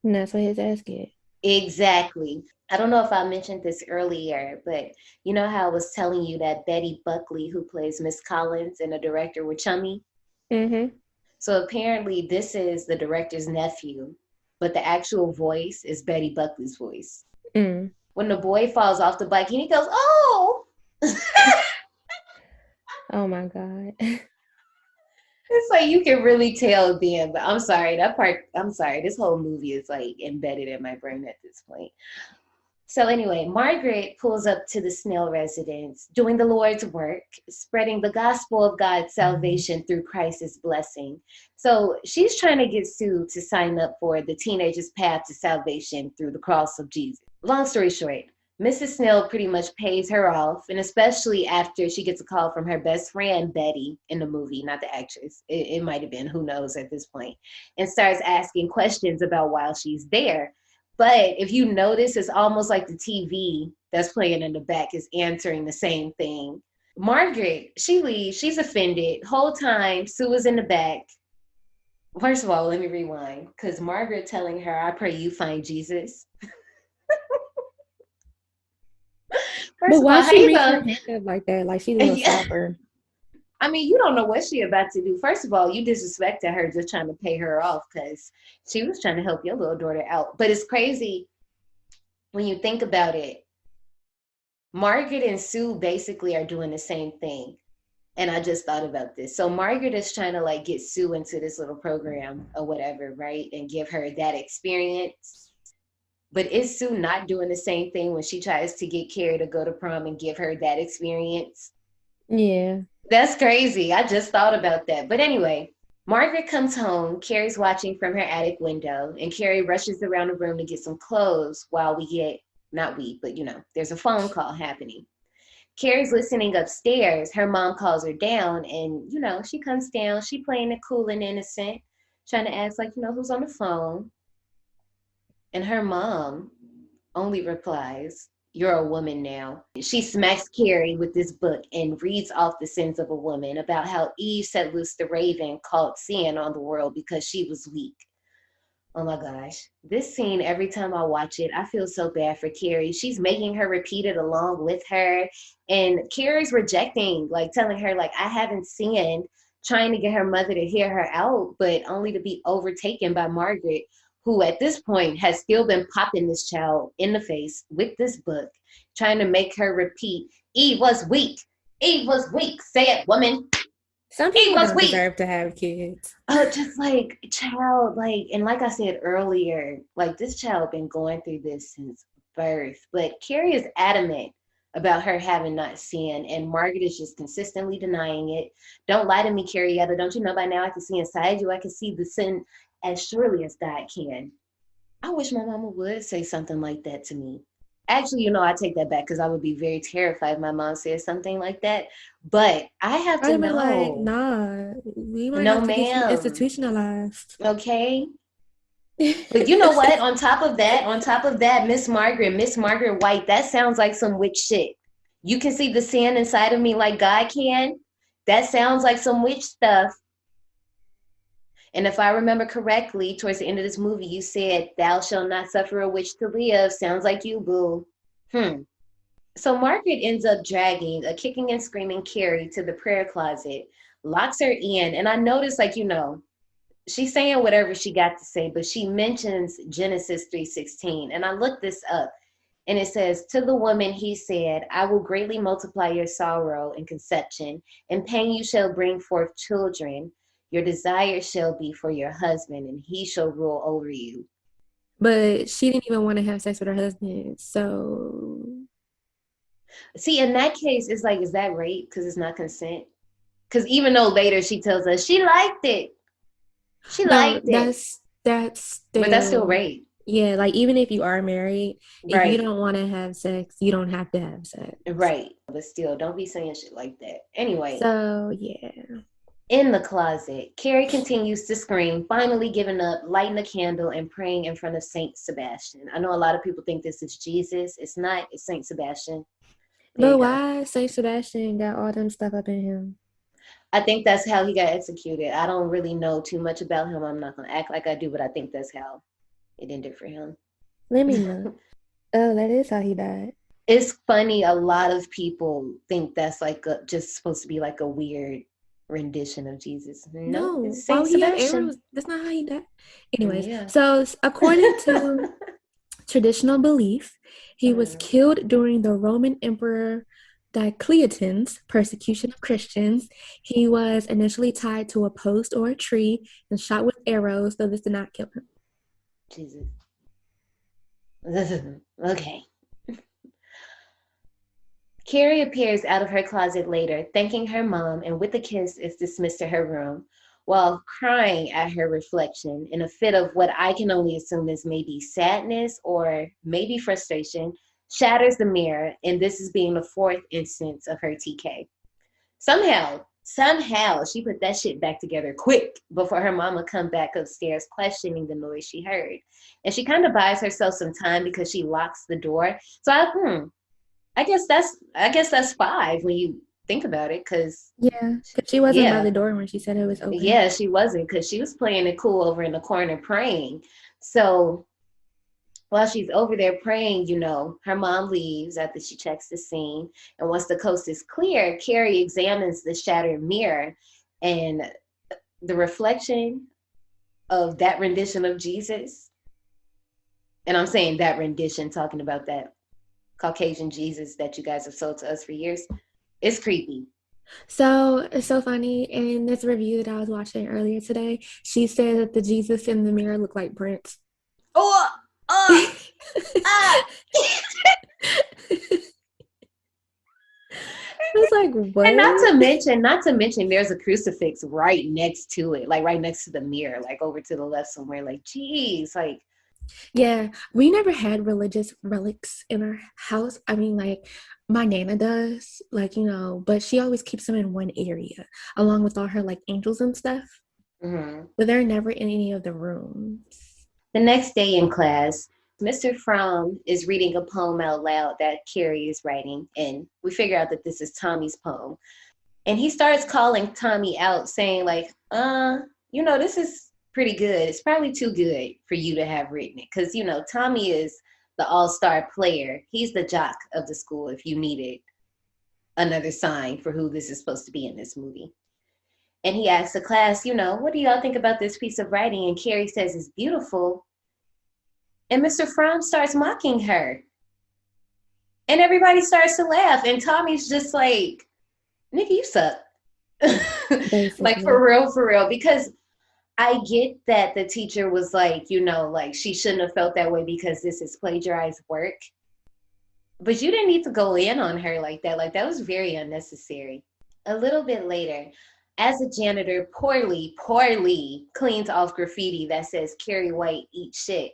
And that's what his ass get. Exactly. I don't know if I mentioned this earlier, but you know how I was telling you that Betty Buckley, who plays Miss Collins, and the director were chummy? Mm-hmm. So apparently this is the director's nephew, but the actual voice is Betty Buckley's voice. Mm. When the boy falls off the bike and he goes, "Oh!" Oh my God. It's like you can really tell then, but I'm sorry, this whole movie is like embedded in my brain at this point. So anyway, Margaret pulls up to the Snell residence, doing the Lord's work, spreading the gospel of God's salvation through Christ's blessing. So she's trying to get Sue to sign up for the teenager's path to salvation through the cross of Jesus. Long story short, Mrs. Snell pretty much pays her off, and especially after she gets a call from her best friend, Betty, in the movie, not the actress. It might have been, who knows at this point, and starts asking questions about why she's there. But if you notice, it's almost like the TV that's playing in the back is answering the same thing. Margaret, she leaves. She's offended. Whole time, Sue is in the back. First of all, let me rewind. Because Margaret telling her, I pray you find Jesus. But why she reach her hand up like that? Like she's a little slapper. I mean, you don't know what she about to do. First of all, you disrespected her just trying to pay her off because she was trying to help your little daughter out. But it's crazy when you think about it. Margaret and Sue basically are doing the same thing. And I just thought about this. So Margaret is trying to like get Sue into this little program or whatever, right? And give her that experience. But is Sue not doing the same thing when she tries to get Carrie to go to prom and give her that experience? Yeah. That's crazy. I just thought about that. But anyway, Margaret comes home. Carrie's watching from her attic window, and Carrie rushes around the room to get some clothes while there's a phone call happening. Carrie's listening upstairs. Her mom calls her down, and, she comes down. She playing it cool and innocent, trying to ask, who's on the phone? And her mom only replies, "You're a woman now." She smacks Carrie with this book and reads off the sins of a woman about how Eve set loose the raven called sin on the world because she was weak. Oh my gosh. This scene, every time I watch it, I feel so bad for Carrie. She's making her repeat it along with her. And Carrie's rejecting, telling her, I haven't sinned, trying to get her mother to hear her out, but only to be overtaken by Margaret, who at this point has still been popping this child in the face with this book, trying to make her repeat, Eve was weak. Eve was weak. Say it, woman. Some people don't deserve to have kids. Oh, just child, and like I said earlier, this child been going through this since birth. But Carrie is adamant about her having not sinned, and Margaret is just consistently denying it. Don't lie to me, Carrietta. Don't you know by now I can see inside you? I can see the sin as surely as God can. I wish my mama would say something like that to me. Actually, I take that back because I would be very terrified if my mom said something like that. But I have to know. Nah, we might have to get you institutionalized. Okay. But you know what? On top of that, Miss Margaret White, that sounds like some witch shit. You can see the sin inside of me like God can. That sounds like some witch stuff. And if I remember correctly, towards the end of this movie, you said, "Thou shalt not suffer a witch to live." Sounds like you, boo. So Margaret ends up dragging a kicking and screaming Carrie to the prayer closet, locks her in. And I noticed, she's saying whatever she got to say, but she mentions Genesis 3:16. And I looked this up, and it says, "To the woman he said, I will greatly multiply your sorrow and conception. In pain you shall bring forth children. Your desire shall be for your husband, and he shall rule over you." But she didn't even want to have sex with her husband, so... See, in that case, it's is that rape? Because it's not consent? Because even though later she tells us she liked it. But that's still rape. Yeah, even if you are married, if you don't want to have sex, you don't have to have sex. Right. But still, don't be saying shit like that. Anyway. So, yeah. In the closet, Carrie continues to scream, finally giving up, lighting a candle, and praying in front of Saint Sebastian. I know a lot of people think this is Jesus. It's not. It's Saint Sebastian. But why Saint Sebastian got all them stuff up in him? I think that's how he got executed. I don't really know too much about him. I'm not going to act like I do, but I think that's how it ended for him. Let me know. Oh, that is how he died. It's funny. A lot of people think that's just supposed to be a weird rendition of Jesus. No, it's Saint Sebastian. That's not how he died. Anyways, so according to traditional belief, he was killed during the Roman Emperor Diocletian's persecution of Christians. He was initially tied to a post or a tree and shot with arrows, though this did not kill him. Jesus. Okay. Carrie appears out of her closet later, thanking her mom, and with a kiss is dismissed to her room, while crying at her reflection in a fit of what I can only assume is maybe sadness or maybe frustration, shatters the mirror, and this is being the fourth instance of her TK. Somehow, she put that shit back together quick before her mama come back upstairs questioning the noise she heard. And she kind of buys herself some time because she locks the door. So I guess that's five when you think about it, because Yeah, because she wasn't by the door when she said it was open. yeah, she wasn't, because she was playing it cool over in the corner praying. So while she's over there praying, her mom leaves after she checks the scene. And once the coast is clear, Carrie examines the shattered mirror, and the reflection of that rendition of Jesus. And I'm saying that rendition, talking about that Caucasian Jesus that you guys have sold to us for years. It's creepy. So it's so funny. In this review that I was watching earlier today, she said that the Jesus in the mirror looked like Prince. Oh, ah. I was like, what? And not to mention, there's a crucifix right next to it, like right next to the mirror, like over to the left somewhere. Like, geez, like. Yeah, we never had religious relics in our house. I mean, like, my Nana does, like, but she always keeps them in one area, along with all her, like, angels and stuff. Mm-hmm. But they're never in any of the rooms. The next day in class, Mr. Fromm is reading a poem out loud that Carrie is writing, and we figure out that this is Tommy's poem. And he starts calling Tommy out, saying, like, this is pretty good. It's probably too good for you to have written it. Because, Tommy is the all-star player. He's the jock of the school, if you needed another sign for who this is supposed to be in this movie. And he asks the class, what do y'all think about this piece of writing? And Carrie says it's beautiful. And Mr. Fromm starts mocking her. And everybody starts to laugh. And Tommy's just like, nigga, you suck. Like, for real. Because I get that the teacher was like, like, she shouldn't have felt that way because this is plagiarized work. But you didn't need to go in on her like that. Like, that was very unnecessary. A little bit later, as a janitor poorly cleans off graffiti that says Carrie White eat shit,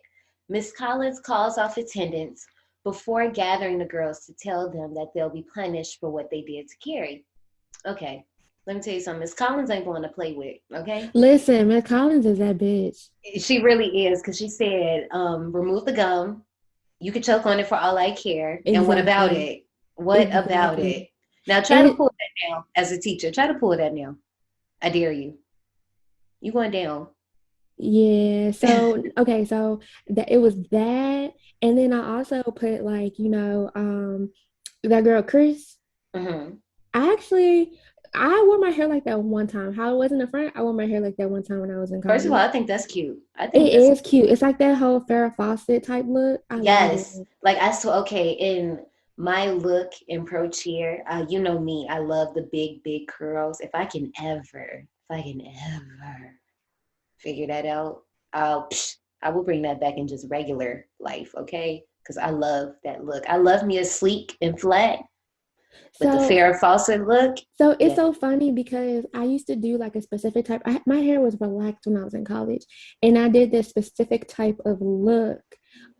Miss Collins calls off attendance before gathering the girls to tell them that they'll be punished for what they did to Carrie. Okay. Let me tell you something. Miss Collins ain't going to play with, okay? Listen, Miss Collins is that bitch. She really is, because she said, remove the gum. You can choke on it for all I care. Exactly. And what about it? What about it? Now try to pull that down as a teacher. Try to pull that down. I dare you. You going down. Yeah. So, okay. So it was that. And then I also put, like, that girl, Chris. Mm-hmm. I wore my hair like that one time. How it was in the front, I wore my hair like that one time when I was in college. First of all, I think that's cute. I think it is cute. It's like that whole Farrah Fawcett type look. Yes. Like, in my look in pro cheer, you know me, I love the big curls. If I can ever figure that out, I will bring that back in just regular life, okay? Because I love that look. I love me a sleek and flat. With the Farrah Fawcett look. So it's so funny because I used to do like a specific type. My hair was relaxed when I was in college. And I did this specific type of look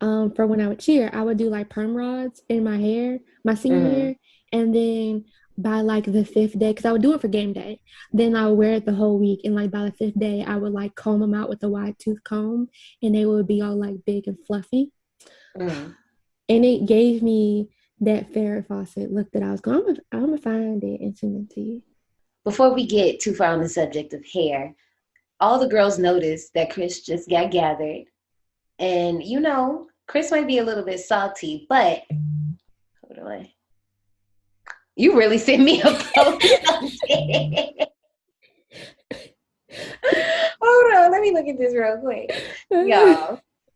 for when I would cheer. I would do like perm rods in my hair, my senior year. And then by like the 5th day, because I would do it for game day, then I would wear it the whole week. And like by the 5th day, I would like comb them out with a wide tooth comb. And they would be all like big and fluffy. And it gave me that Farrah Fawcett look that I was going. I'm gonna find it and send it to you. Before we get too far on the subject of hair, all the girls noticed that Chris just got gathered. And, Chris might be a little bit salty, but hold on. You really sent me a post. Hold on, let me look at this real quick.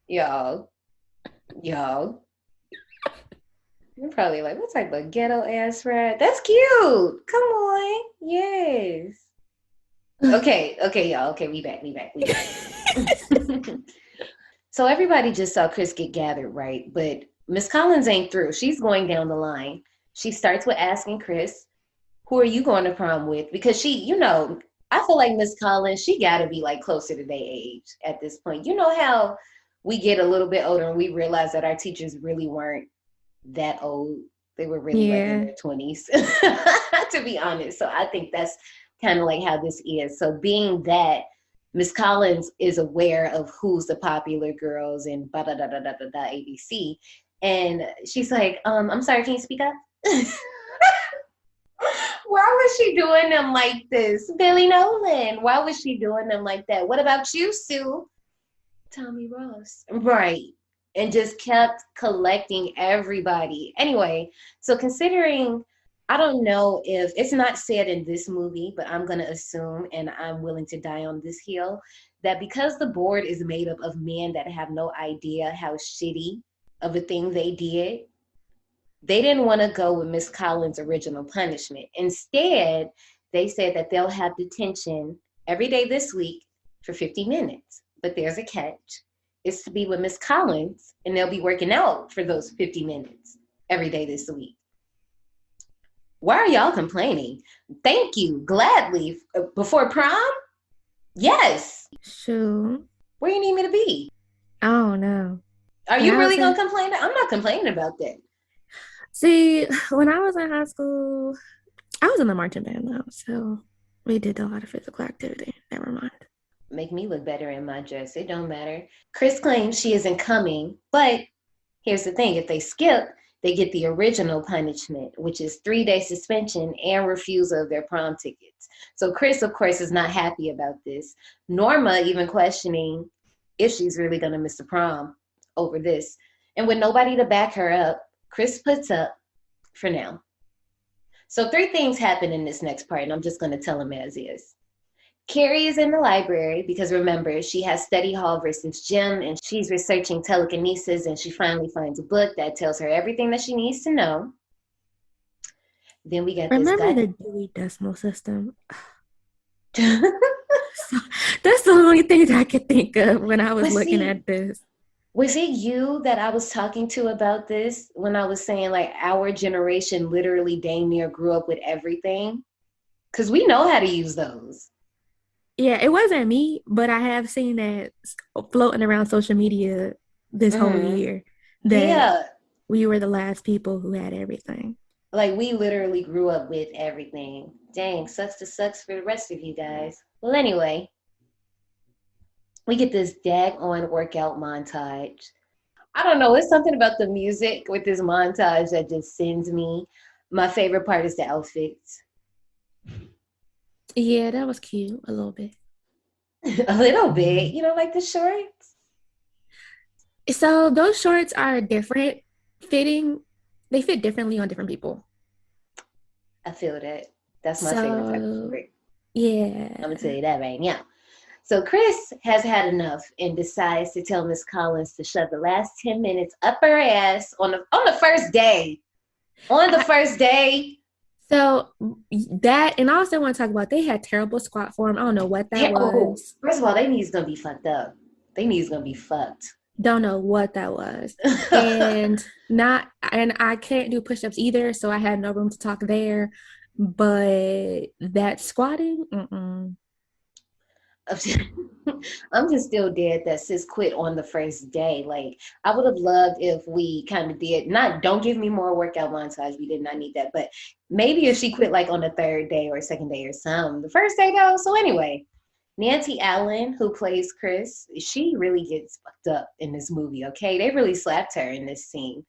Y'all. You're probably like, what type of ghetto ass rat? That's cute. Come on. Yes. Okay, y'all. Okay, we back. So everybody just saw Chris get gathered, right? But Miss Collins ain't through. She's going down the line. She starts with asking Chris, who are you going to prom with? Because she, I feel like Miss Collins, she got to be like closer to their age at this point. You know how we get a little bit older and we realize that our teachers really weren't that old. They were really like in their 20s, to be honest. So I think that's kind of like how this is. So being that Miss Collins is aware of who's the popular girls and ABC, and she's like, I'm sorry, can you speak up? Why was she doing them like this? Billy Nolan, why was she doing them like that? What about you, Sue? Tommy Ross. Right. And just kept collecting everybody. Anyway, so considering, I don't know if it's not said in this movie, but I'm going to assume, and I'm willing to die on this hill, that because the board is made up of men that have no idea how shitty of a thing they did, they didn't want to go with Miss Collins' original punishment. Instead, they said that they'll have detention every day this week for 50 minutes. But there's a catch. It's to be with Miss Collins, and they'll be working out for those 50 minutes every day this week. Why are y'all complaining? Thank you, gladly. Before prom? Yes. Sure. Where you need me to be? I don't know. Are you really going to complain? I'm not complaining about that. See, when I was in high school, I was in the marching band though, so we did a lot of physical activity. Never mind. Make me look better in my dress. It don't matter. Chris claims she isn't coming, but here's the thing. If they skip, they get the original punishment, which is 3-day suspension and refusal of their prom tickets. So Chris, of course, is not happy about this. Norma even questioning if she's really going to miss the prom over this. And with nobody to back her up, Chris puts up for now. So 3 things happen in this next part, and I'm just going to tell them as is. Carrie is in the library because, remember, she has study hall versus gym, and she's researching telekinesis, and she finally finds a book that tells her everything that she needs to know. Then we got Remember this guy. the Dewey Decimal System? So, that's the only thing that I could think of when I was looking at this. Was it you that I was talking to about this when I was saying, like, our generation literally dang near grew up with everything? Because we know how to use those. Yeah, it wasn't me, but I have seen that floating around social media this whole year that we were the last people who had everything. Like, we literally grew up with everything. Dang, sucks for the rest of you guys. Well, anyway, we get this daggone workout montage. I don't know, it's something about the music with this montage that just sends me. My favorite part is the outfits. Yeah, that was cute, a little bit. A little bit. You don't like the shorts? So those shorts are different fitting. They fit differently on different people. I feel that. That's my favorite type of short. Yeah. I'm going to tell you that right now. So Chris has had enough and decides to tell Miss Collins to shove the last 10 minutes up her ass on the first day. On the first day. So that, and I also want to talk about, they had terrible squat form. I don't know what that was. First of all, their knees gonna be fucked up. Their knees gonna be fucked. Don't know what that was. and I can't do push-ups either, so I had no room to talk there. But that squatting, I'm just still dead that sis quit on the first day. Like, I would have loved if we kind of did don't give me more workout montage. We did not need that, but maybe if she quit like on the 3rd day or 2nd day or something. The first day though. So anyway, Nancy Allen, who plays Chris, she really gets fucked up in this movie. Okay, they really slapped her in this scene.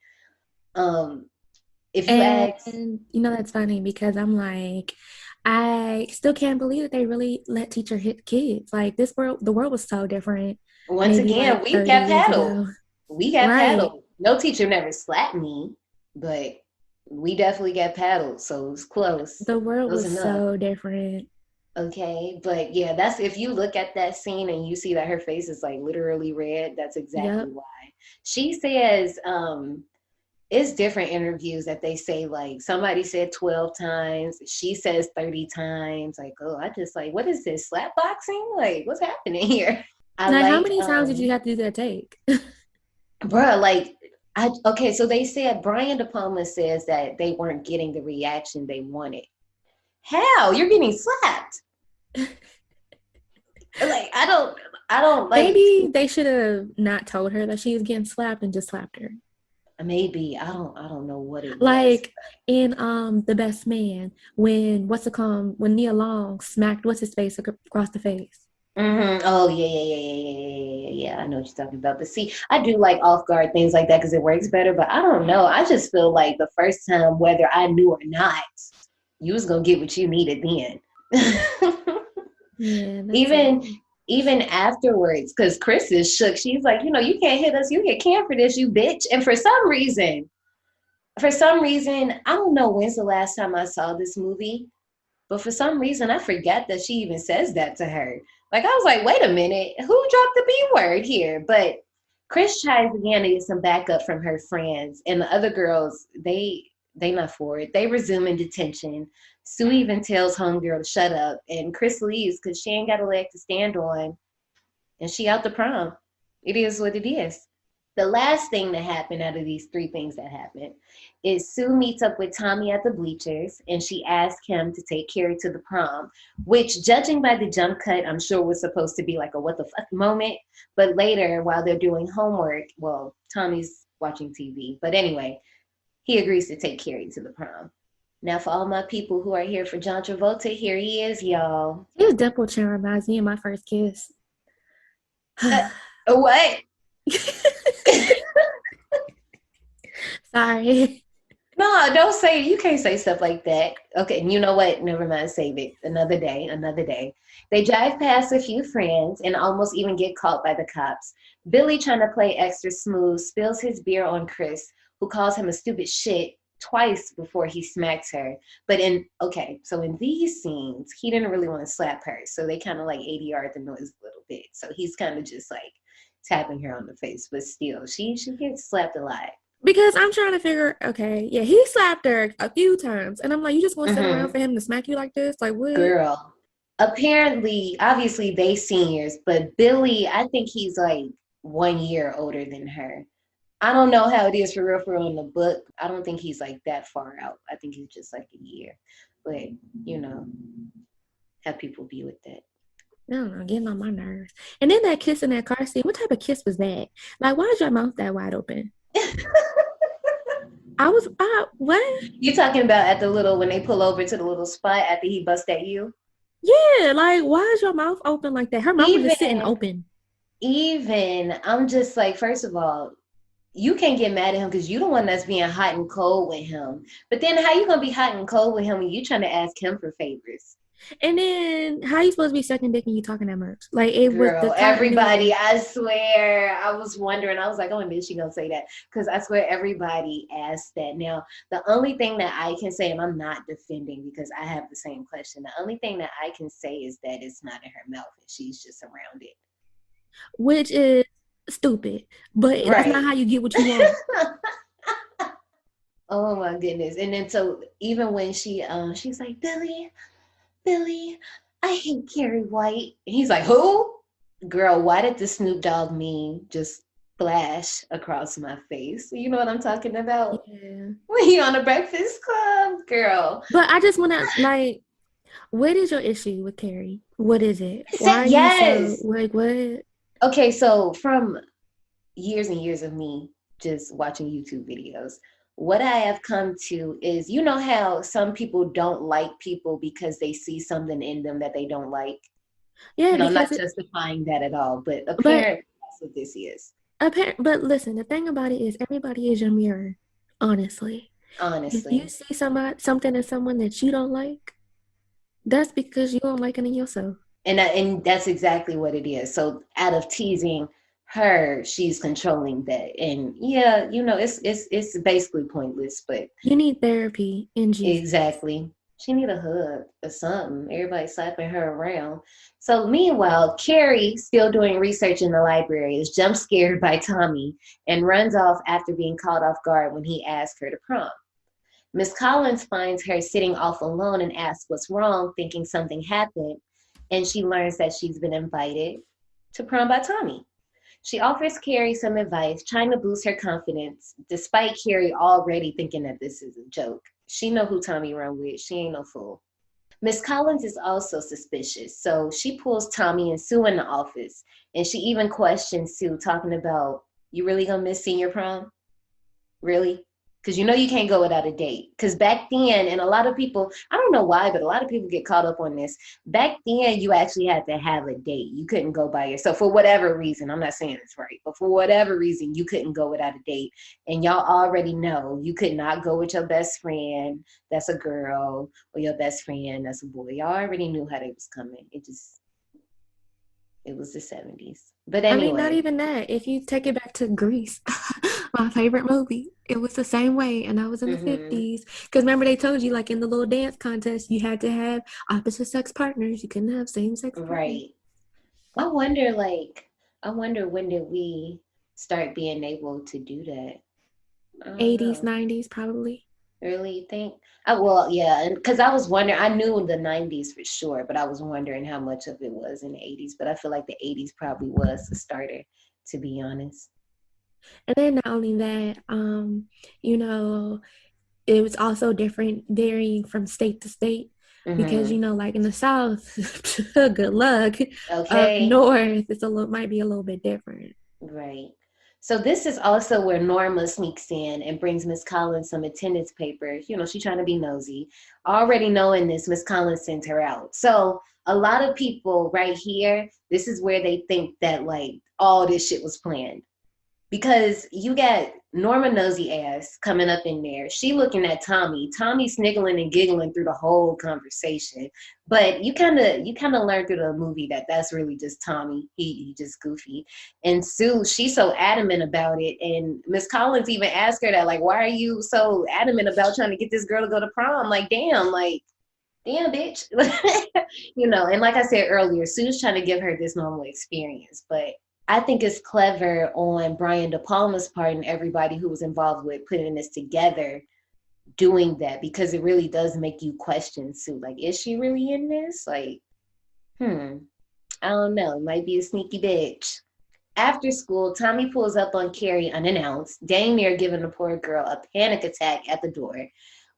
If you ask, you know, that's funny because I'm like, I still can't believe that they really let teacher hit kids. Like, the world was so different. Once again, we got paddled. We got paddled. No teacher never slapped me, but we definitely got paddled. So it was close. The world was so different. Okay, but yeah, that's, if you look at that scene and you see that her face is like literally red, that's exactly why. She says, it's different interviews that they say, like, somebody said 12 times, she says 30 times. Like, oh, I just like, what is this, slap boxing? Like, what's happening here? How many times did you have to do that take? Bruh, like, Okay, so they said Brian De Palma says that they weren't getting the reaction they wanted. How? You're getting slapped. Like, I don't like. Maybe they should have not told her that she was getting slapped and just slapped her. Maybe I don't know what it was. Like in The Best Man, when when Nia Long smacked what's his face across the face. Mm-hmm. Oh yeah. I know what you're talking about. But see, I do like off guard things like that because it works better. But I don't know. I just feel like the first time, whether I knew or not, you was gonna get what you needed then. Yeah. Even afterwards, because Chris is shook. She's like, you can't hit us. You get canned for this, you bitch. And for some reason, I don't know when's the last time I saw this movie, but for some reason, I forget that she even says that to her. Like, I was like, wait a minute, who dropped the B word here? But Chris tries again to get some backup from her friends, and the other girls, they not for it. They resume in detention. Sue even tells homegirl to shut up, and Chris leaves because she ain't got a leg to stand on, and she out the prom. It is what it is. The last thing that happened out of these three things that happened is Sue meets up with Tommy at the bleachers, and she asks him to take Carrie to the prom, which, judging by the jump cut, I'm sure was supposed to be like a what the fuck moment. But later, while they're doing homework, well, Tommy's watching TV. But anyway, he agrees to take Carrie to the prom. Now, for all my people who are here for John Travolta, here he is, y'all. His dimple chin reminds me of my first kiss. What? Sorry. No, don't say it. You can't say stuff like that. Okay, and you know what? Never mind, save it. Another day. They drive past a few friends and almost even get caught by the cops. Billy, trying to play extra smooth, spills his beer on Chris, who calls him a stupid shit twice before he smacks her. But in these scenes, he didn't really want to slap her, so they kind of like ADR the noise a little bit. So he's kind of just like tapping her on the face, but still, she gets slapped a lot. Because I'm trying to figure, okay, yeah, he slapped her a few times, and I'm like, you just want to sit around for him to smack you like this? Like, what? Girl, apparently, obviously, they seniors, but Billy, I think he's like 1 year older than her. I don't know how it is for real in the book. I don't think he's like that far out. I think he's just like a year. But, have people be with that. I don't know, getting on my nerves. And then that kiss in that car seat, what type of kiss was that? Like, why is your mouth that wide open? What? You talking about at the when they pull over to the little spot after he bust at you? Yeah, like, why is your mouth open like that? Her mouth was just sitting open. I'm just like, first of all, you can't get mad at him because you're the one that's being hot and cold with him. But then how you going to be hot and cold with him when you trying to ask him for favors? And then how you supposed to be sucking dick and you talking that much? Like, Girl, everybody, I swear, I was wondering. I was like, oh, and is she going to say that? Because I swear everybody asked that. Now, the only thing that I can say, and I'm not defending because I have the same question, the only thing that I can say is that it's not in her mouth and she's just around it. Which is stupid, but that's not how you get what you want. Oh my goodness. And then so even when she's like, Billy, I hate Carrie White. And he's like, who? Girl, why did the Snoop Dogg meme just flash across my face? You know what I'm talking about? Yeah. When he on the Breakfast Club, girl. But I just want to, like, what is your issue with Carrie? What is it? Why are you so, like, what? Okay, so from years and years of me just watching YouTube videos, what I have come to is, you know how some people don't like people because they see something in them that they don't like? Yeah, and I'm not justifying that at all, but apparently that's what this is. But listen, the thing about it is everybody is your mirror, honestly. If you see something in someone that you don't like, that's because you don't like it in yourself. And that's exactly what it is. So out of teasing her, she's controlling that. And yeah, it's basically pointless, but you need therapy in Jesus. Exactly. She need a hug or something. Everybody slapping her around. So meanwhile, Carrie, still doing research in the library, is jump scared by Tommy and runs off after being caught off guard when he asked her to prom. Miss Collins finds her sitting off alone and asks what's wrong, thinking something happened, and she learns that she's been invited to prom by Tommy. She offers Carrie some advice, trying to boost her confidence, despite Carrie already thinking that this is a joke. She know who Tommy run with. She ain't no fool. Miss Collins is also suspicious, so she pulls Tommy and Sue in the office, and she even questions Sue, talking about, you really gonna miss senior prom? Really? Because you know you can't go without a date. Because back then, and a lot of people, I don't know why, but a lot of people get caught up on this. Back then, you actually had to have a date. You couldn't go by yourself for whatever reason. I'm not saying it's right, but for whatever reason, you couldn't go without a date. And y'all already know you could not go with your best friend that's a girl or your best friend that's a boy. Y'all already knew how they was coming. It was the 70s. But I anyway. mean, not even that. If you take it back to Grease, my favorite movie, it was the same way, and I was in the 50s. Because remember, they told you, like, in the little dance contest, you had to have opposite sex partners. You couldn't have same sex partners. Right. I wonder when did we start being able to do that? 80s, 90s, probably. Really, you think? Well, yeah, because I was wondering, I knew the 90s for sure, but I was wondering how much of it was in the 80s. But I feel like the 80s probably was the starter, to be honest. And then not only that, you know, it was also different, varying from state to state. Because, you know, like in the South, good luck. Okay. Up north, might be a little bit different. Right. So this is also where Norma sneaks in and brings Miss Collins some attendance papers. You know, she's trying to be nosy. Already knowing this, Miss Collins sends her out. So a lot of people right here, this is where they think that, like, all this shit was planned. Because you got Norma nosy ass coming up in there. She looking at Tommy. Tommy sniggling and giggling through the whole conversation. But you kind of learn through the movie that that's really just Tommy. He just goofy. And Sue, she's so adamant about it. And Miss Collins even asked her that, like, why are you so adamant about trying to get this girl to go to prom? Like, damn, bitch. You know, and like I said earlier, Sue's trying to give her this normal experience. But I think it's clever on Brian De Palma's part and everybody who was involved with putting this together, doing that, because it really does make you question Sue. Like, is she really in this? Like, I don't know. It might be a sneaky bitch. After school, Tommy pulls up on Carrie unannounced, dang near giving the poor girl a panic attack at the door.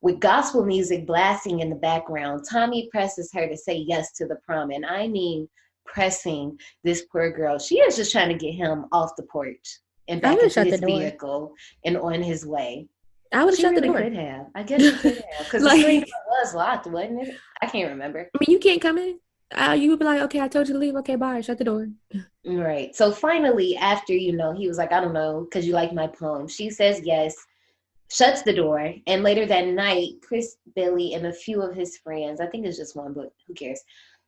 With gospel music blasting in the background, Tommy presses her to say yes to the prom. And I mean, pressing this poor girl. She is just trying to get him off the porch and back into his vehicle and on his way. I would have shut the door. Could have. I guess she could have. Because the screen was locked, wasn't it? I can't remember. I mean, you can't come in. You would be like, okay, I told you to leave. Okay, bye. Shut the door. Right. So finally, after, you know, he was like, I don't know, because you like my poem. She says yes, shuts the door. And later that night, Chris, Billy, and a few of his friends, I think it's just one, but who cares?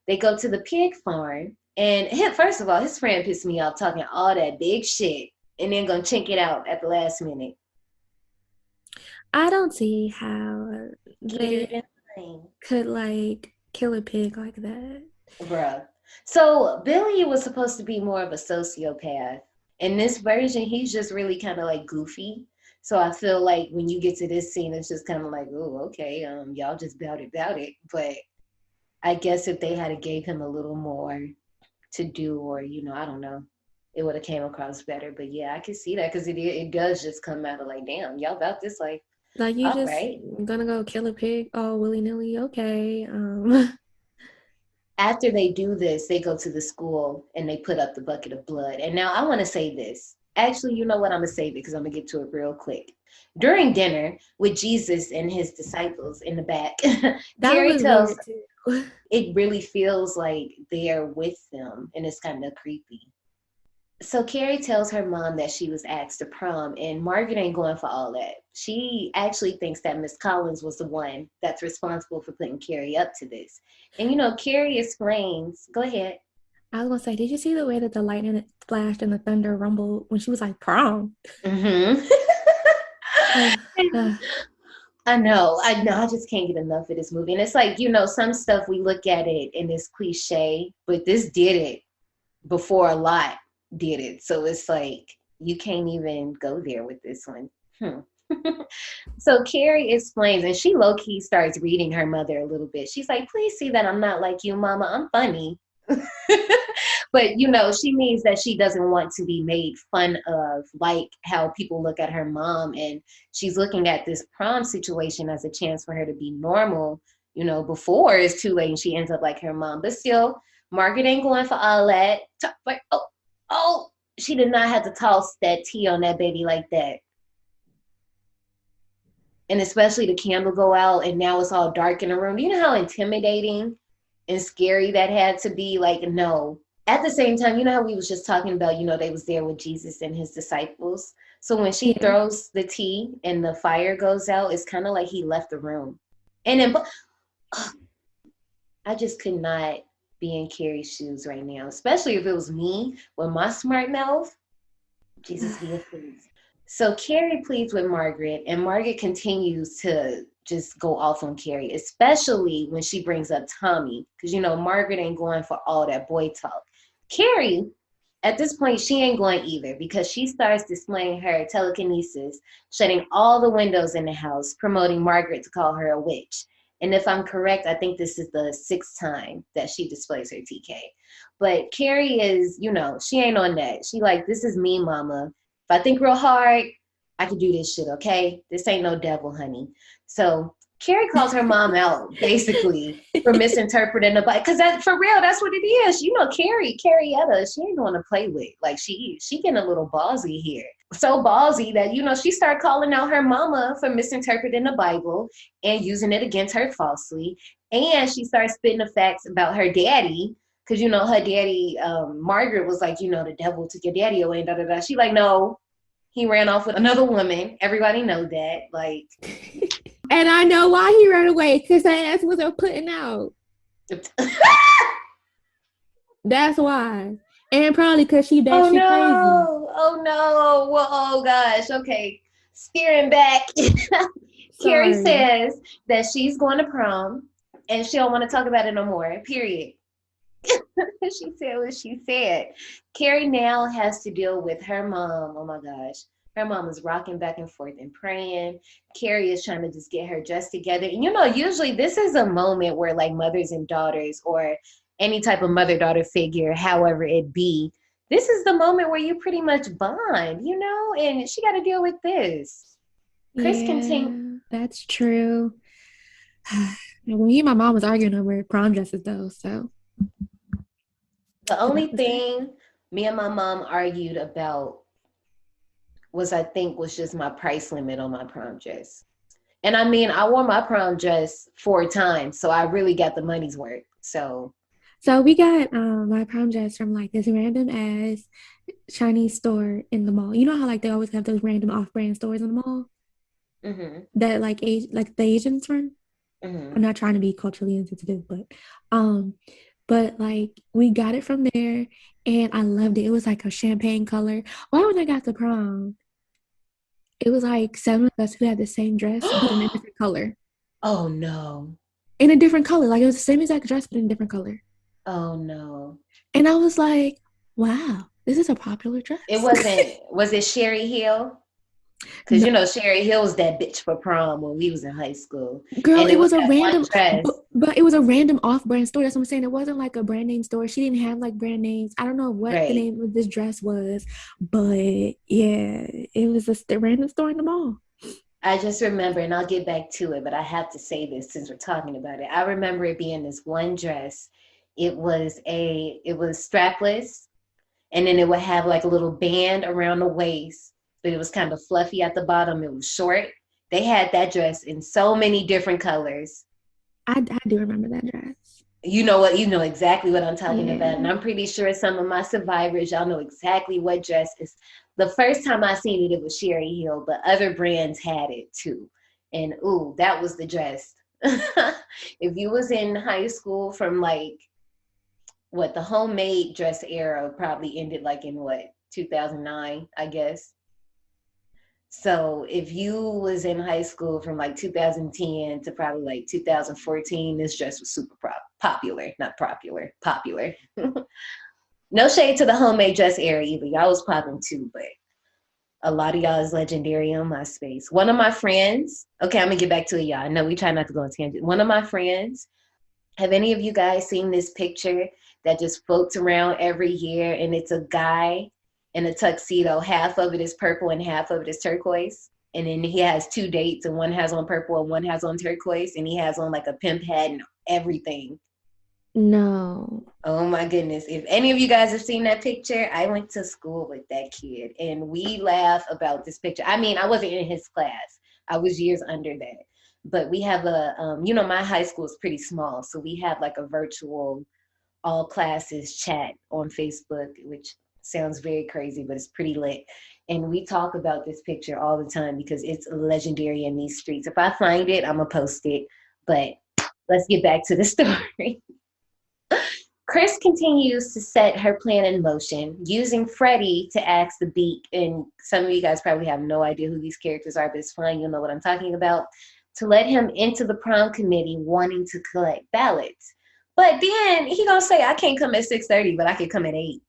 They go to the pig farm, and first of all, his friend pissed me off talking all that big shit and then gonna chink it out at the last minute. I don't see how they could, like, kill a pig like that. Bruh. So Billy was supposed to be more of a sociopath. In this version, he's just really kind of like goofy. So I feel like when you get to this scene, it's just kind of like, oh, okay, y'all just bout it. But I guess if they had gave him a little more to do, or, you know, I don't know, it would have came across better. But yeah, I can see that, because it does just come out of like, damn, y'all about this, like you just right. Gonna go kill a pig all willy-nilly, okay. After they do this, they go to the school and they put up the bucket of blood. And now I want to say this. Actually, you know what? I'm going to save it because I'm going to get to it real quick. During dinner with Jesus and his disciples in the back, Carrie tells it really feels like they're with them, and it's kind of creepy. So Carrie tells her mom that she was asked to prom, and Margaret ain't going for all that. She actually thinks that Miss Collins was the one that's responsible for putting Carrie up to this. And, you know, Carrie explains, go ahead. I was going to say, did you see the way that the lightning flashed and the thunder rumbled when she was like, prom? Mm-hmm. I know. I just can't get enough of this movie. And it's like, you know, some stuff we look at it and it's cliche, but this did it before a lot did it. So it's like, you can't even go there with this one. So Carrie explains, and she low-key starts reading her mother a little bit. She's like, please see that I'm not like you, Mama. I'm funny. But, you know, she means that she doesn't want to be made fun of, like how people look at her mom. And she's looking at this prom situation as a chance for her to be normal, you know, before it's too late and she ends up like her mom. But still, Margaret ain't going for all that. Like, oh, she did not have to toss that tea on that baby like that. And especially the candle go out and now it's all dark in the room. You know how intimidating and scary that had to be? Like, no. At the same time, you know how we was just talking about, you know, they was there with Jesus and his disciples. So when she throws the tea and the fire goes out, it's kind of like he left the room. And then I just could not be in Carrie's shoes right now, especially if it was me with my smart mouth. Jesus, be a please. So Carrie pleads with Margaret, and Margaret continues to just go off on Carrie, especially when she brings up Tommy, because, you know, Margaret ain't going for all that boy talk. Carrie, at this point, she ain't going either, because she starts displaying her telekinesis, shutting all the windows in the house, promoting Margaret to call her a witch. And if I'm correct, I think this is the 6th time that she displays her TK. But Carrie is, you know, she ain't on that. She like, this is me, mama. If I think real hard, I can do this shit, okay? This ain't no devil, honey. So Carrie calls her mom out, basically, for misinterpreting the Bible. Because that, for real, that's what it is. You know, Carrietta, she ain't going to play with. Like, she getting a little ballsy here. So ballsy that, you know, she started calling out her mama for misinterpreting the Bible and using it against her falsely. And she started spitting the facts about her daddy. Because, you know, her daddy, Margaret was like, you know, the devil took your daddy away and da-da-da. She like, no, he ran off with another woman. Everybody know that. Like. And I know why he ran away, because her ass wasn't putting out. That's why. And probably because she crazy. Oh no. Well, oh gosh. Okay. Steering back. Carrie says that she's going to prom and she don't want to talk about it no more. Period. She said what she said. Carrie now has to deal with her mom. Oh my gosh. Her mom is rocking back and forth and praying. Carrie is trying to just get her dressed together. And you know, usually this is a moment where like mothers and daughters or any type of mother-daughter figure, however it be, this is the moment where you pretty much bond, you know? And she got to deal with this. Chris continue. That's true. Me and my mom was arguing over prom dresses though, so. The only thing me and my mom argued about was just my price limit on my prom dress. And I mean, I wore my prom dress 4 times, so I really got the money's worth. So we got my prom dress from like this random ass Chinese store in the mall. You know how like they always have those random off-brand stores in the mall? Mm-hmm. That like the Asians run? Mm-hmm. I'm not trying to be culturally insensitive, but like we got it from there and I loved it. It was like a champagne color. Why when I got to prom, it was like 7 of us who had the same dress but in a different color. Oh no. In a different color. Like it was the same exact dress but in a different color. Oh no. And I was like, wow, this is a popular dress. Was it Sherry Hill? Because, you know, Sherry Hill was that bitch for prom when we was in high school. Girl, it was a random, but it was a random off-brand store. That's what I'm saying. It wasn't like a brand name store. She didn't have like brand names. I don't know what the name of this dress was, but yeah, it was a random store in the mall. I just remember, and I'll get back to it, but I have to say this since we're talking about it. I remember it being this one dress. It was strapless, and then it would have like a little band around the waist. But it was kind of fluffy at the bottom. It was short. They had that dress in so many different colors. I do remember that dress. You know exactly what I'm talking about. And I'm pretty sure some of my survivors, y'all know exactly what dress is. The first time I seen it was Sherry Hill, but other brands had it too. And ooh, that was the dress. If you was in high school from like, the homemade dress era probably ended like in 2009, I guess. So if you was in high school from like 2010 to probably like 2014, this dress was super popular. Not popular, popular. No shade to the homemade dress era either. Y'all was popping too, but a lot of y'all is legendary on MySpace. One of my friends, okay, I'm gonna get back to it, y'all. I know we try not to go on tangent. One of my friends, have any of you guys seen this picture that just floats around every year, and it's a guy in a tuxedo. Half of it is purple and half of it is turquoise. And then he has 2 dates, and one has on purple and one has on turquoise, and he has on like a pimp hat and everything. No. Oh my goodness. If any of you guys have seen that picture, I went to school with that kid, and we laugh about this picture. I mean, I wasn't in his class. I was years under that. But we have my high school is pretty small. So we have like a virtual all classes chat on Facebook, which sounds very crazy, but it's pretty lit. And we talk about this picture all the time because it's legendary in these streets. If I find it, I'm going to post it. But let's get back to the story. Chris continues to set her plan in motion, using Freddie to ask the Beak, and some of you guys probably have no idea who these characters are, but it's fine, you'll know what I'm talking about, to let him into the prom committee wanting to collect ballots. But then he gonna say, I can't come at 6:30, but I can come at 8.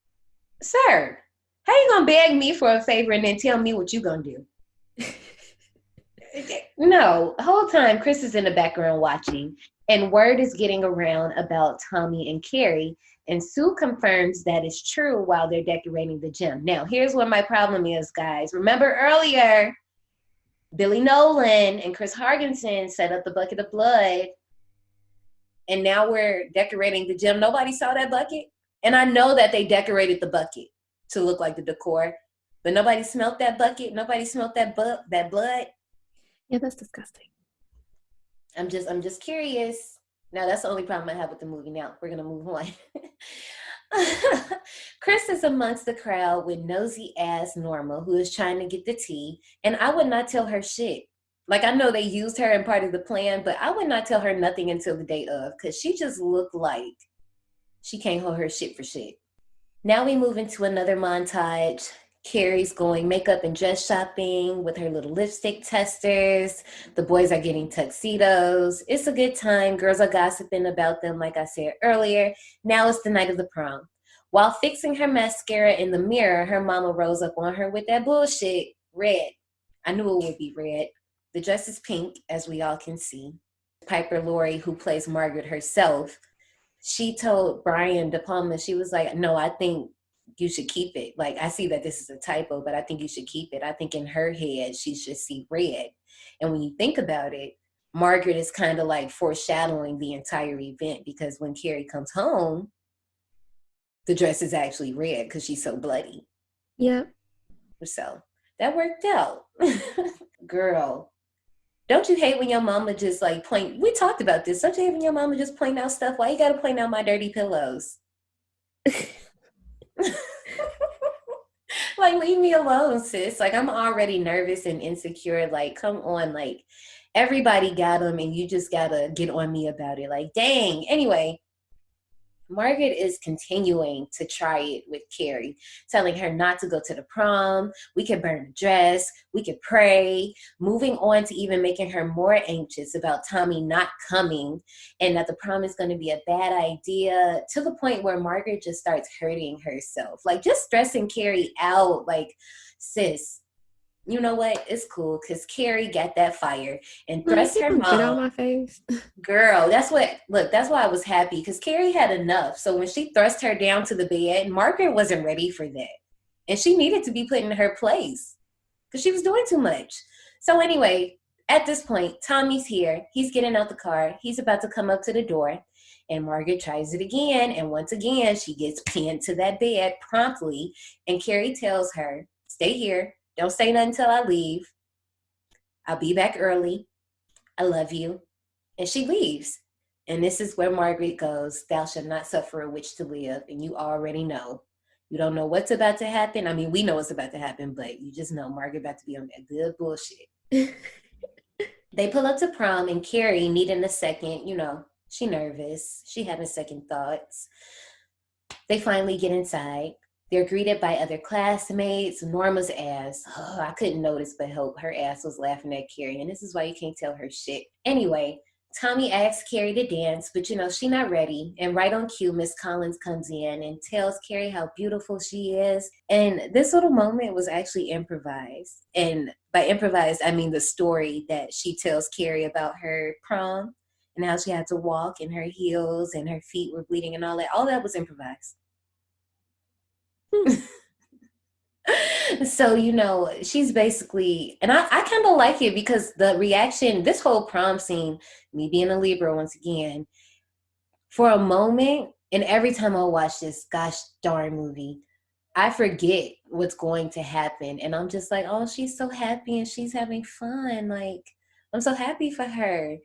Sir, how you gonna beg me for a favor and then tell me what you gonna do? No, the whole time Chris is in the background watching, and word is getting around about Tommy and Carrie, and Sue confirms that it's true while they're decorating the gym. Now, here's what my problem is, guys. Remember earlier, Billy Nolan and Chris Hargensen set up the bucket of blood, and now we're decorating the gym. Nobody saw that bucket? And I know that they decorated the bucket to look like the decor, but nobody smelled that bucket. Nobody smelled that blood. Yeah, that's disgusting. I'm just curious. Now, that's the only problem I have with the movie. Now, we're going to move on. Chris is amongst the crowd with nosy ass Norma, who is trying to get the tea, and I would not tell her shit. Like, I know they used her in part of the plan, but I would not tell her nothing until the day of, because she just looked like she can't hold her shit for shit. Now we move into another montage. Carrie's going makeup and dress shopping with her little lipstick testers. The boys are getting tuxedos. It's a good time. Girls are gossiping about them, like I said earlier. Now it's the night of the prom. While fixing her mascara in the mirror, her mama rose up on her with that bullshit. Red. I knew it would be red. The dress is pink, as we all can see. Piper Laurie, who plays Margaret herself, she told Brian De Palma, she was like, no, I think you should keep it. Like, I see that this is a typo, but I think you should keep it. I think in her head, she should see red. And when you think about it, Margaret is kind of like foreshadowing the entire event, because when Carrie comes home, the dress is actually red because she's so bloody. Yep. So that worked out. Girl, don't you hate when your mama just like point? We talked about this. Don't you hate when your mama just point out stuff? Why you gotta point out my dirty pillows? Like, leave me alone, sis. Like, I'm already nervous and insecure. Like, come on. Like, everybody got them, and you just gotta get on me about it. Like, dang. Anyway, Margaret is continuing to try it with Carrie, telling her not to go to the prom. We could burn the dress. We could pray. Moving on to even making her more anxious about Tommy not coming, and that the prom is going to be a bad idea, to the point where Margaret just starts hurting herself. Like, just stressing Carrie out. Like, sis, you know what? It's cool, because Carrie got that fire and thrust her mom. Get out my face. Girl, that's why I was happy, because Carrie had enough. So when she thrust her down to the bed, Margaret wasn't ready for that. And she needed to be put in her place because she was doing too much. So anyway, at this point, Tommy's here. He's getting out the car. He's about to come up to the door. And Margaret tries it again. And once again, she gets pinned to that bed promptly. And Carrie tells her, stay here. Don't say nothing until I leave. I'll be back early. I love you. And she leaves. And this is where Margaret goes, thou shalt not suffer a witch to live. And you already know. You don't know what's about to happen. I mean, we know what's about to happen, but you just know Margaret about to be on that good bullshit. They pull up to prom, and Carrie, needing a second, she nervous. She having second thoughts. They finally get inside. They're greeted by other classmates. Norma's ass, I couldn't notice but hope her ass was laughing at Carrie, and this is why you can't tell her shit. Anyway, Tommy asks Carrie to dance, but she not ready. And right on cue, Miss Collins comes in and tells Carrie how beautiful she is. And this little moment was actually improvised. And by improvised, I mean the story that she tells Carrie about her prom. and how she had to walk in her heels and her feet were bleeding and all that. All that was improvised. So, she's basically, and I kind of like it because the reaction, this whole prom scene, me being a Libra once again, for a moment, and every time I watch this gosh darn movie, I forget what's going to happen. And I'm just like, oh, she's so happy and she's having fun. Like, I'm so happy for her.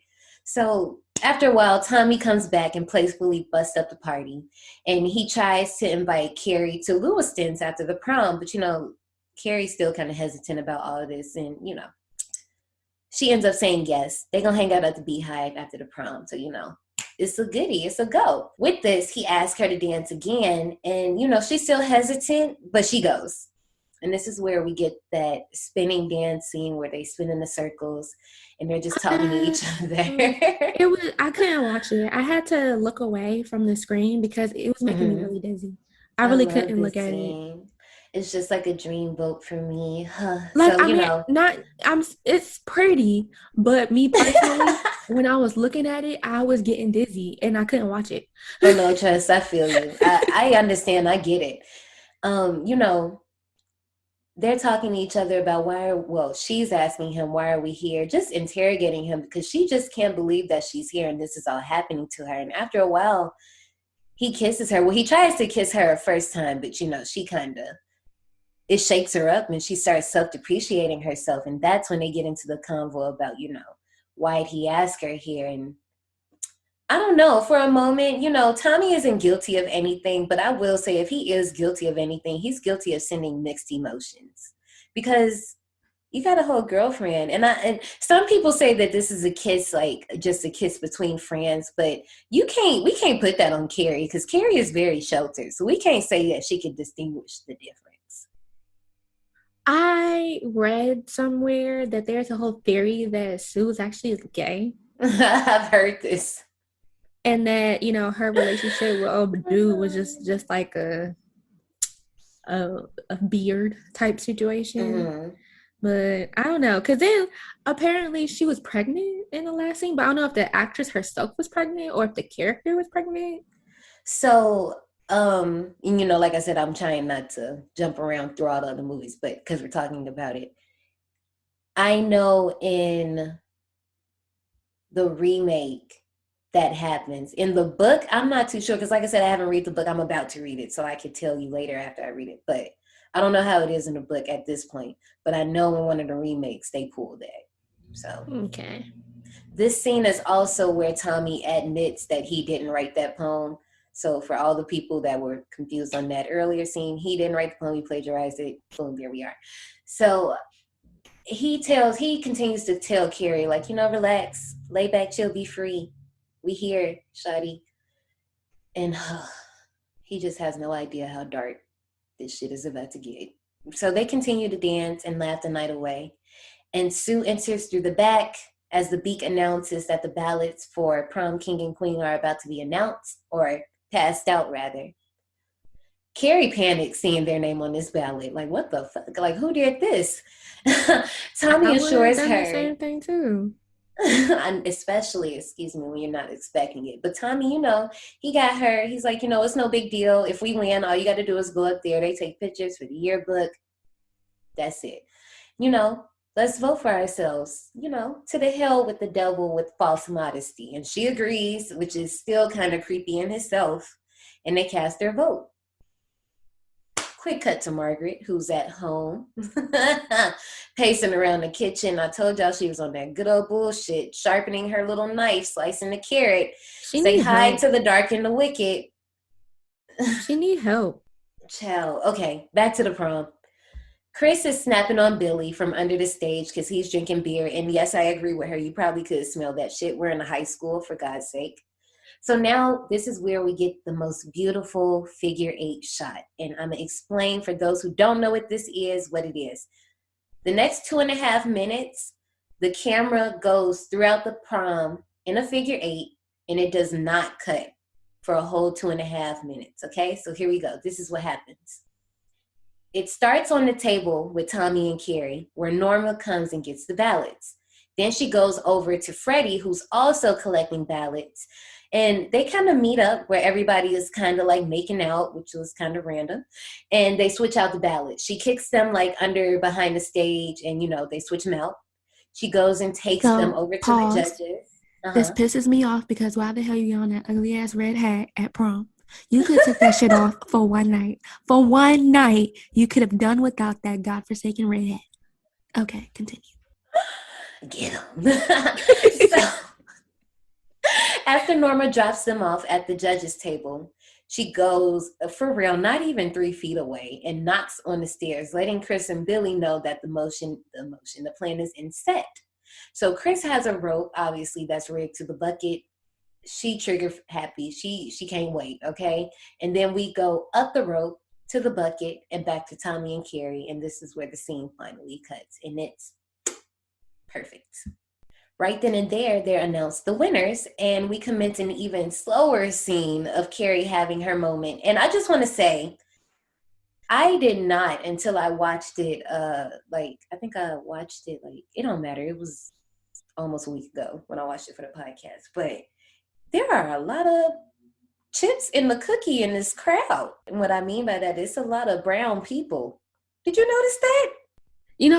So after a while, Tommy comes back and playfully busts up the party. And he tries to invite Carrie to Lewiston's after the prom. But, Carrie's still kind of hesitant about all of this. And, she ends up saying yes. They're going to hang out at the Beehive after the prom. So, it's a goodie. It's a go. With this, he asks her to dance again. And, she's still hesitant, but she goes. And this is where we get that spinning dance scene where they spin in the circles and they're just talking to each other. I couldn't watch it. I had to look away from the screen because it was making me really dizzy. I really couldn't look at it. It's just like a dream boat for me. Like, so, it's pretty, but me personally, when I was looking at it, I was getting dizzy and I couldn't watch it. Oh no, trust, I feel you. I understand, I get it. They're talking to each other about she's asking him, why are we here? Just interrogating him because she just can't believe that she's here and this is all happening to her. And after a while, he kisses her. Well, he tries to kiss her a first time, but she kind of, it shakes her up and she starts self-depreciating herself. And that's when they get into the convo about, why'd he ask her here? And I don't know, for a moment, Tommy isn't guilty of anything, but I will say if he is guilty of anything, he's guilty of sending mixed emotions because you got a whole girlfriend. And some people say that this is a kiss, like just a kiss between friends, but we can't put that on Carrie because Carrie is very sheltered. So we can't say that she can distinguish the difference. I read somewhere that there's a whole theory that Sue's actually gay. I've heard this. And that, her relationship with old dude was just like a beard type situation. Mm-hmm. But I don't know. Because then apparently she was pregnant in the last scene. But I don't know if the actress herself was pregnant or if the character was pregnant. So, like I said, I'm trying not to jump around through all the other movies, but because we're talking about it. I know in the remake that happens. In the book, I'm not too sure because like I said, I haven't read the book. I'm about to read it, so I could tell you later after I read it. But I don't know how it is in the book at this point. But I know in one of the remakes, they pulled that. So okay. This scene is also where Tommy admits that he didn't write that poem. So for all the people that were confused on that earlier scene, he didn't write the poem, he plagiarized it. Boom, there we are. So he continues to tell Carrie, like, relax, lay back, chill, be free. We here, shawty. And he just has no idea how dark this shit is about to get. So they continue to dance and laugh the night away. And Sue enters through the back as the beak announces that the ballots for prom king and queen are about to be announced, or passed out rather. Carrie panics seeing their name on this ballot. Like, what the fuck? Like, who did this? Tommy assures her. The same thing too. Especially, when you're not expecting it. But Tommy, he got her. He's like, it's no big deal. If we win, all you got to do is go up there. They take pictures for the yearbook. That's it. Let's vote for ourselves. To the hell with the devil with false modesty. And she agrees, which is still kind of creepy in itself. And they cast their vote. Quick cut to Margaret, who's at home, pacing around the kitchen. I told y'all she was on that good old bullshit, sharpening her little knife, slicing the carrot. Say hi to the dark and the wicked. She need help. Child. Okay, back to the prom. Chris is snapping on Billy from under the stage because he's drinking beer. And yes, I agree with her. You probably could smell that shit. We're in a high school, for God's sake. So now this is where we get the most beautiful figure 8 shot. And I'm going to explain for those who don't know what this is, what it is. The next 2.5 minutes, the camera goes throughout the prom in a figure 8, and it does not cut for a whole 2.5 minutes. Okay, so here we go. This is what happens. It starts on the table with Tommy and Carrie, where Norma comes and gets the ballots. Then she goes over to Freddie, who's also collecting ballots. And they kind of meet up where everybody is kind of like making out, which was kind of random. And they switch out the ballots. She kicks them like under behind the stage and, they switch them out. She goes and takes them over to the judges. This pisses me off because why the hell you on that ugly ass red hat at prom? You could have took that shit off for one night. For one night, you could have done without that godforsaken red hat. Okay, continue. Get him. So, after Norma drops them off at the judges' table, she goes, for real, not even 3 feet away, and knocks on the stairs, letting Chris and Billy know that the plan is in set. So Chris has a rope, obviously, that's rigged to the bucket. She trigger happy. She can't wait, okay? And then we go up the rope to the bucket and back to Tommy and Carrie, and this is where the scene finally cuts, and it's perfect. Right then and there, they're announced the winners, and we commence an even slower scene of Carrie having her moment. And I just want to say, I did not until I watched it, I think I watched it, it don't matter. It was almost a week ago when I watched it for the podcast. But there are a lot of chips in the cookie in this crowd. And what I mean by that, it's a lot of brown people. Did you notice that?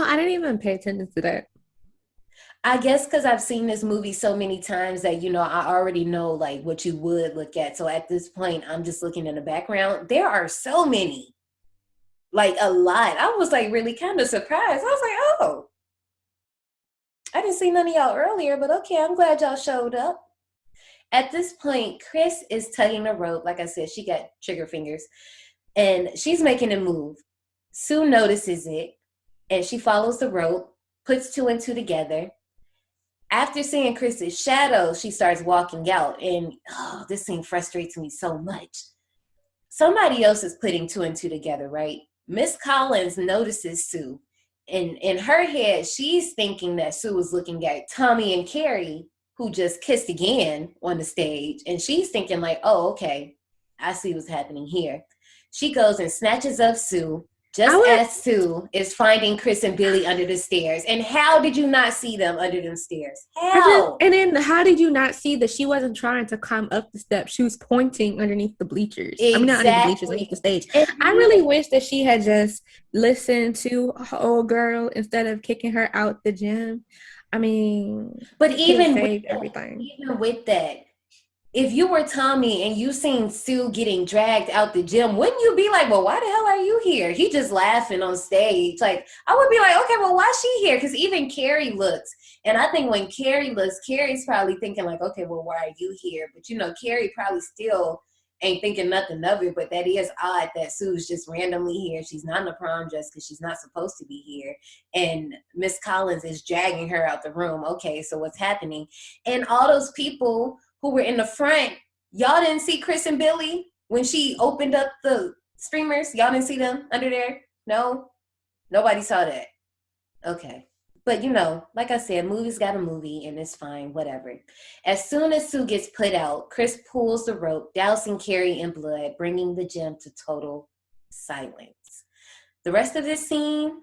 I didn't even pay attention to that. I guess because I've seen this movie so many times that, I already know what you would look at. So at this point, I'm just looking in the background. There are so many, a lot. I was really kind of surprised. I was like, oh, I didn't see none of y'all earlier, but okay, I'm glad y'all showed up. At this point, Chris is tugging the rope. Like I said, she got trigger fingers and she's making a move. Sue notices it and she follows the rope, puts 2 and 2 together. After seeing Chris's shadow, she starts walking out, and this scene frustrates me so much. Somebody else is putting 2 and 2 together, right? Miss Collins notices Sue, and in her head, she's thinking that Sue was looking at Tommy and Carrie, who just kissed again on the stage, and she's thinking oh, okay, I see what's happening here. She goes and snatches up Sue, as Sue is finding Chris and Billy under the stairs. And how did you not see them under them stairs? How? And then how did you not see that she wasn't trying to climb up the steps? She was pointing underneath the bleachers. Exactly. I mean, not underneath the bleachers, underneath the stage. I really wish that she had just listened to her old girl instead of kicking her out the gym. I mean, but even with that, if you were Tommy and you seen Sue getting dragged out the gym, wouldn't you be like, well, why the hell are you here? He just laughing on stage. I would be like, okay, well, why is she here? Because even Carrie looks. And I think when Carrie looks, Carrie's probably thinking okay, well, why are you here? But, Carrie probably still ain't thinking nothing of it. But that is odd that Sue's just randomly here. She's not in a prom dress because she's not supposed to be here. And Miss Collins is dragging her out the room. Okay, so what's happening? And all those people who were in the front, y'all didn't see Chris and Billy when she opened up the streamers? Y'all didn't see them under there? No? Nobody saw that. Okay. But, like I said, movie's got a movie and it's fine, whatever. As soon as Sue gets put out, Chris pulls the rope, dousing Carrie in blood, bringing the gym to total silence. The rest of this scene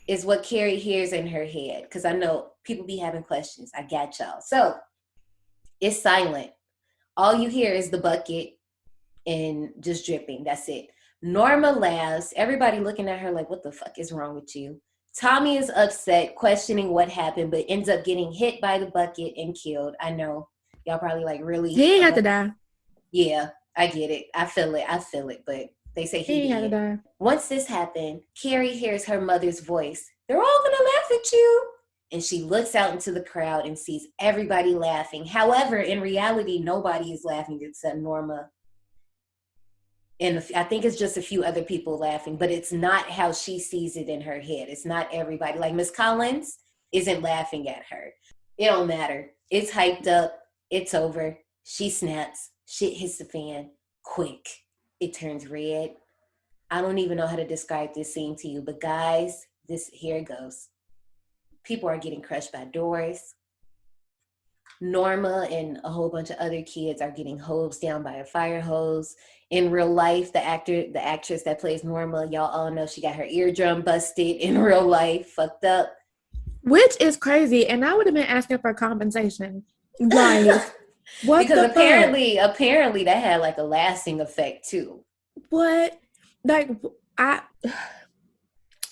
is what Carrie hears in her head, because I know people be having questions. I got y'all. So, it's silent. All you hear is the bucket and just dripping. That's it. Norma laughs. Everybody looking at her what the fuck is wrong with you? Tommy is upset, questioning what happened, but ends up getting hit by the bucket and killed. I know. Y'all probably really. He ain't have to die. Yeah, I get it. I feel it. But they say he ain't have to die. Once this happened, Carrie hears her mother's voice. They're all going to laugh at you. And she looks out into the crowd and sees everybody laughing. However, in reality, nobody is laughing except Norma. And I think it's just a few other people laughing, but it's not how she sees it in her head. It's not everybody. Miss Collins isn't laughing at her. It don't matter. It's hyped up. It's over. She snaps. Shit hits the fan. Quick. It turns red. I don't even know how to describe this scene to you, but guys, here it goes. People are getting crushed by doors. Norma and a whole bunch of other kids are getting hosed down by a fire hose. In real life, the actress that plays Norma, y'all all know she got her eardrum busted in real life, fucked up. Which is crazy. And I would have been asking for compensation. Like, what Because the fuck? apparently that had like a lasting effect too. What? Like, I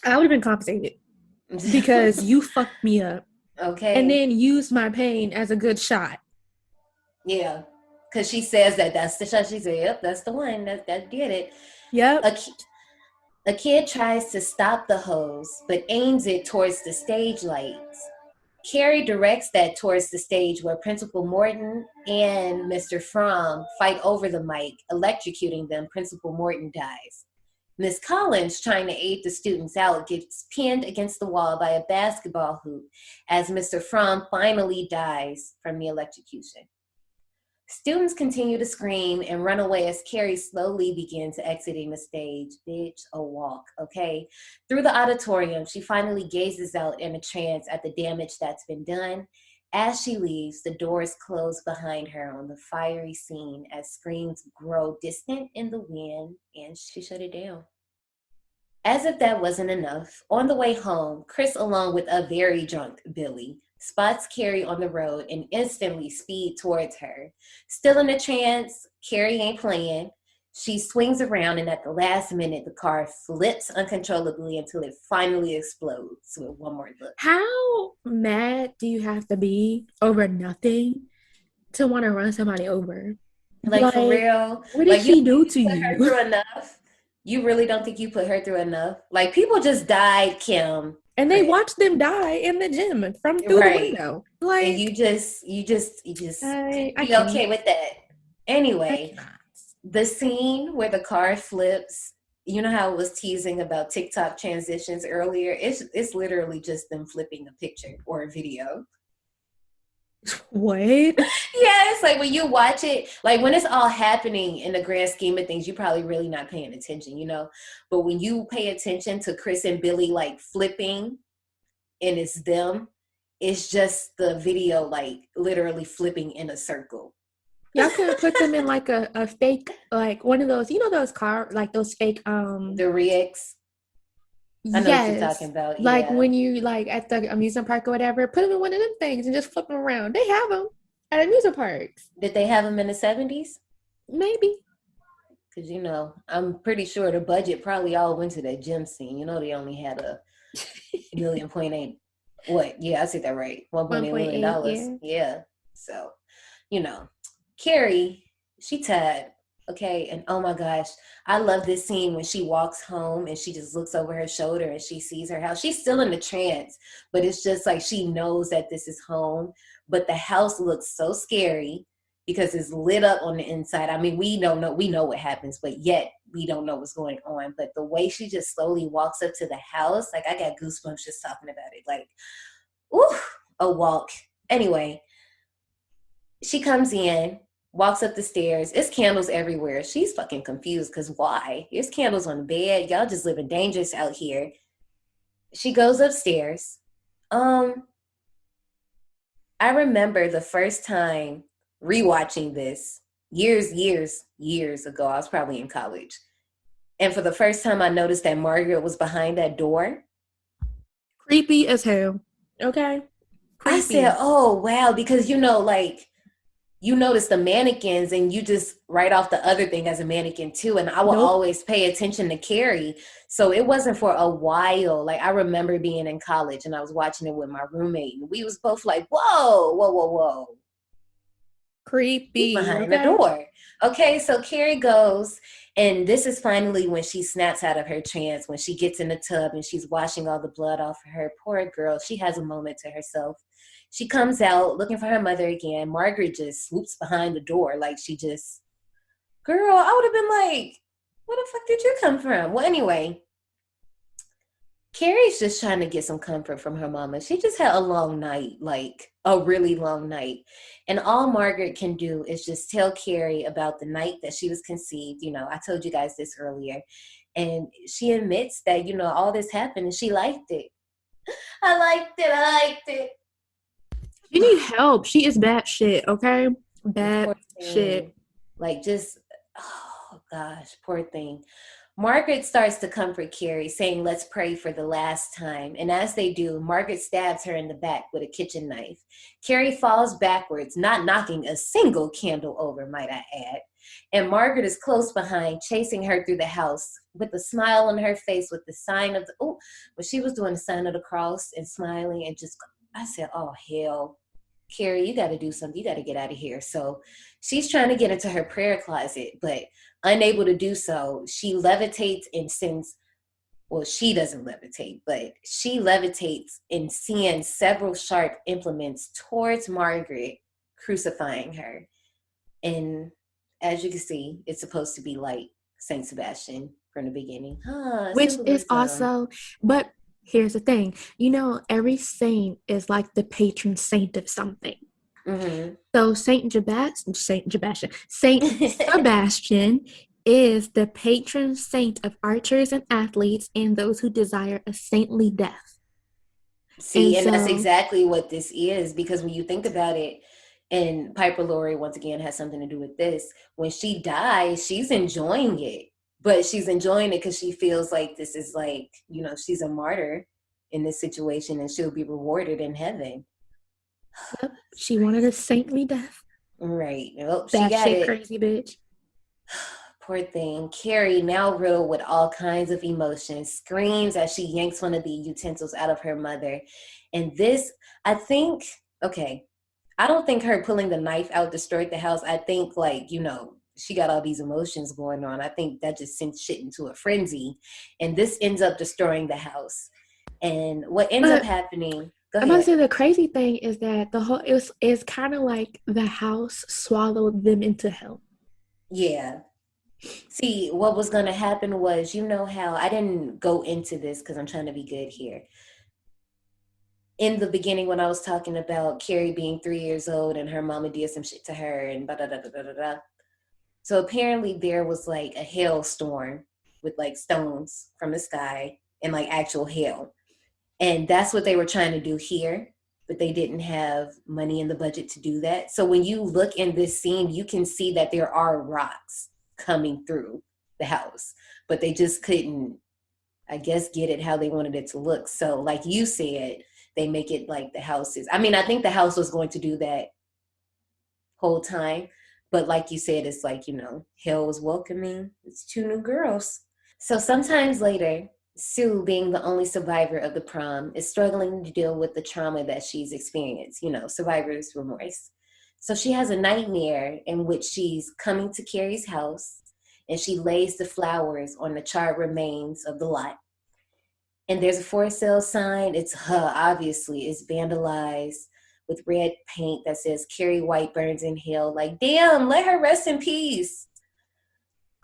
would have been compensated because you fucked me up Okay. and then used my pain as a good shot. Yeah. Because she says that's the shot. She said, yep, that's the one. That did it. Yep. A kid tries to stop the hose, but aims it towards the stage lights. Carrie directs that towards the stage where Principal Morton and Mr. Fromm fight over the mic, electrocuting them. Principal Morton dies. Miss Collins, trying to aid the students out, gets pinned against the wall by a basketball hoop as Mr. Fromm finally dies from the electrocution. Students continue to scream and run away as Carrie slowly begins exiting the stage. Bitch, a walk, okay? Through the auditorium, she finally gazes out in a trance at the damage that's been done. As she leaves, the doors close behind her on the fiery scene as screams grow distant in the wind, and she shut it down. As if that wasn't enough, on the way home, Chris, along with a very drunk Billy, spots Carrie on the road and instantly speed towards her. Still in a trance, Carrie ain't playing. She swings around, and at the last minute, the car flips uncontrollably until it finally explodes with one more look. How mad do you have to be over nothing to want to run somebody over? Like for real? What did she do to put her through enough? You really don't think you put her through enough? Like, people just died, Kim. And they watched them die in the gym from through the window. Like, and you just be okay with that. Anyway, the scene where the car flips, you know how it was teasing about TikTok transitions earlier? It's literally just them flipping a picture or a video. What? Yeah, it's like when you watch it, like when it's all happening in the grand scheme of things, you're probably really not paying attention, you know? But when you pay attention to Chris and Billy like flipping and it's them, it's just the video like literally flipping in a circle. Y'all could put them in like a fake, like one of those, you know, those like those fake, the rigs. I know what you're talking about. Like yeah. when you like at the amusement park or whatever, put them in one of them things and just flip them around. They have them at amusement parks. Did they have them in the 70s? Maybe. Because, you know, I'm pretty sure the budget probably all went to that gym scene. You know, they only had a $1.8 what? Yeah, I said that right. $1.8 million. Yeah. So, you know, Carrie, she tired. Okay, and oh my gosh, I love this scene when she walks home and she just looks over her shoulder and she sees her house. She's still in the trance, but it's just like she knows that this is home. But the house looks so scary because it's lit up on the inside. I mean, we know what happens, but yet we don't know what's going on. But the way she just slowly walks up to the house, like I got goosebumps just talking about it. Like, ooh, a walk. Anyway, she comes in, walks up the stairs. It's candles everywhere. She's fucking confused because why? There's candles on the bed. Y'all just living dangerous out here. She goes upstairs. I remember the first time rewatching this years ago. I was probably in college. And for the first time, I noticed that Margaret was behind that door. Creepy as hell. Okay. Creepy. I said, oh, wow. Because, you know, like, you notice the mannequins and you just write off the other thing as a mannequin too. And I will always pay attention to Carrie. So it wasn't for a while. Like I remember being in college and I was watching it with my roommate and we was both like, whoa. Creepy. Behind the door. Okay, so Carrie goes, and this is finally when she snaps out of her trance, when she gets in the tub and she's washing all the blood off of her. Poor girl, she has a moment to herself. She comes out looking for her mother again. Margaret just swoops behind the door like she just, girl, I would have been like, where the fuck did you come from? Well, anyway, Carrie's just trying to get some comfort from her mama. She just had a long night, like a really long night. And all Margaret can do is just tell Carrie about the night that she was conceived. You know, I told you guys this earlier. And she admits that, you know, all this happened and she liked it. I liked it. She need help. She is bad shit, okay? Bad shit. Like just, oh gosh, poor thing. Margaret starts to comfort Carrie, saying, let's pray for the last time. And as they do, Margaret stabs her in the back with a kitchen knife. Carrie falls backwards, not knocking a single candle over, might I add. And Margaret is close behind, chasing her through the house with a smile on her face, with the sign of the, when she was doing the sign of the cross and smiling and just, I said, oh, hell. Carrie, you got to do something. You got to get out of here. So she's trying to get into her prayer closet, but unable to do so, she levitates and sends, well, she doesn't levitate, but she levitates and sends several sharp implements towards Margaret, crucifying her. And as you can see, it's supposed to be like Saint Sebastian from the beginning. Which is also, but here's the thing, every saint is like the patron saint of something. Mm-hmm. So Saint Sebastian is the patron saint of archers and athletes and those who desire a saintly death. See, and that's exactly what this is, because when you think about it, and Piper Laurie, once again, has something to do with this. When she dies, she's enjoying it. But she's enjoying it because she feels like this is like, she's a martyr in this situation and she'll be rewarded in heaven. Yep. She wanted a saintly death. Right. Well, she got it. Crazy bitch. Poor thing. Carrie, now riddled with all kinds of emotions, screams as she yanks one of the utensils out of her mother. And this, I think, I don't think her pulling the knife out destroyed the house. I think, she got all these emotions going on. I think that just sent shit into a frenzy. And this ends up destroying the house. And what ends up happening... I'm going to say the crazy thing is that the whole... It's kind of like the house swallowed them into hell. Yeah. See, what was going to happen was, how... I didn't go into this because I'm trying to be good here. In the beginning, when I was talking about Carrie being 3 years old and her mama did some shit to her and da-da-da-da-da-da. So apparently there was like a hailstorm with like stones from the sky and like actual hail. And that's what they were trying to do here, but they didn't have money in the budget to do that. So when you look in this scene, you can see that there are rocks coming through the house, but they just couldn't, I guess, get it how they wanted it to look. So like you said, they make it like the house is. I mean, I think the house was going to do that whole time. But like you said, it's like, hell was welcoming. It's two new girls. So sometimes later, Sue, being the only survivor of the prom, is struggling to deal with the trauma that she's experienced, survivor's remorse. So she has a nightmare in which she's coming to Carrie's house and she lays the flowers on the charred remains of the lot. And there's a for sale sign. It's obviously, it's vandalized with red paint that says Carrie White burns in hell. Like, damn, let her rest in peace.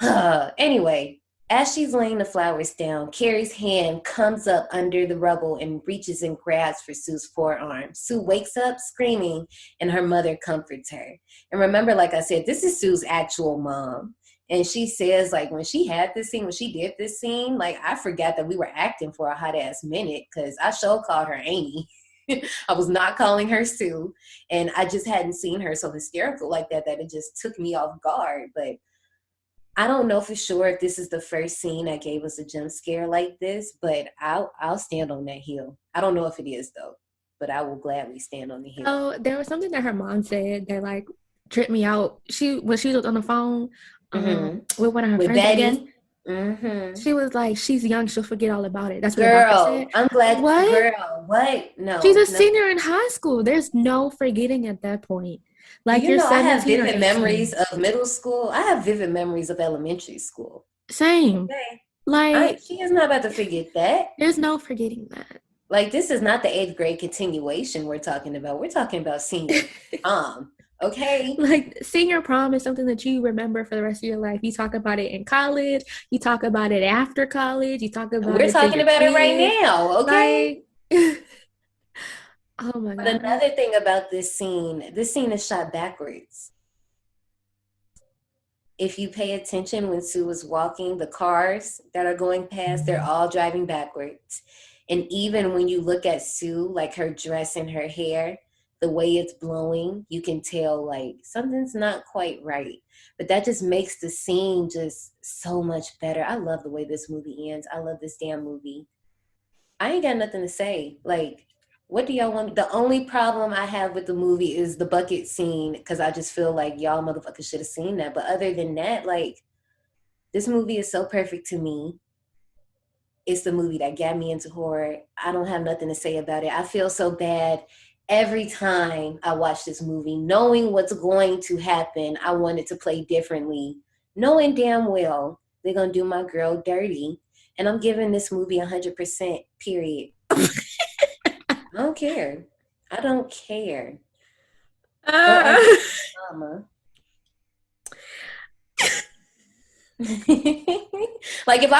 Anyway, as she's laying the flowers down, Carrie's hand comes up under the rubble and reaches and grabs for Sue's forearm. Sue wakes up screaming and her mother comforts her. And remember, like I said, this is Sue's actual mom. And she says, like, when she did this scene, like, I forgot that we were acting for a hot ass minute because I sure called her Amy. I was not calling her Sue. And I just hadn't seen her so hysterical like that it just took me off guard. But I don't know for sure if this is the first scene that gave us a jump scare like this, but I'll stand on that hill. I don't know if it is, though, but I will gladly stand on the hill. Oh, there was something that her mom said that, like, tripped me out. When she was on the phone, with one of her friends, Betty. She was like, she's young, she'll forget all about it. That's what girl, the doctor said. I'm glad. What? Girl, what? No. She's a senior in high school. There's no forgetting at that point. Like, you're 17 I have or vivid 18. memories of middle school. I have vivid memories of elementary school. Same. Okay. Like, she is not about to forget that. There's no forgetting that. Like, this is not the 8th grade continuation we're talking about. We're talking about senior prom. Okay. Like, senior prom is something that you remember for the rest of your life. You talk about it in college. You talk about it after college. You talk about We're talking about it right now. Okay. Like, oh my God. But another thing about this scene is shot backwards. If you pay attention when Sue is walking, the cars that are going past, they're all driving backwards. And even when you look at Sue, like her dress and her hair, the way it's blowing, you can tell like something's not quite right. But that just makes the scene just so much better. I love the way this movie ends. I love this damn movie. I ain't got nothing to say. Like, what do y'all want? The only problem I have with the movie is the bucket scene, because I just feel like y'all motherfuckers should have seen that. But other than that, like, this movie is so perfect to me. It's the movie that got me into horror. I don't have nothing to say about it. I feel so bad every time I watch this movie, knowing what's going to happen. I want it to play differently, knowing damn well they're going to do my girl dirty. And I'm giving this movie 100%, period. I don't care. I don't care. Mama. Like if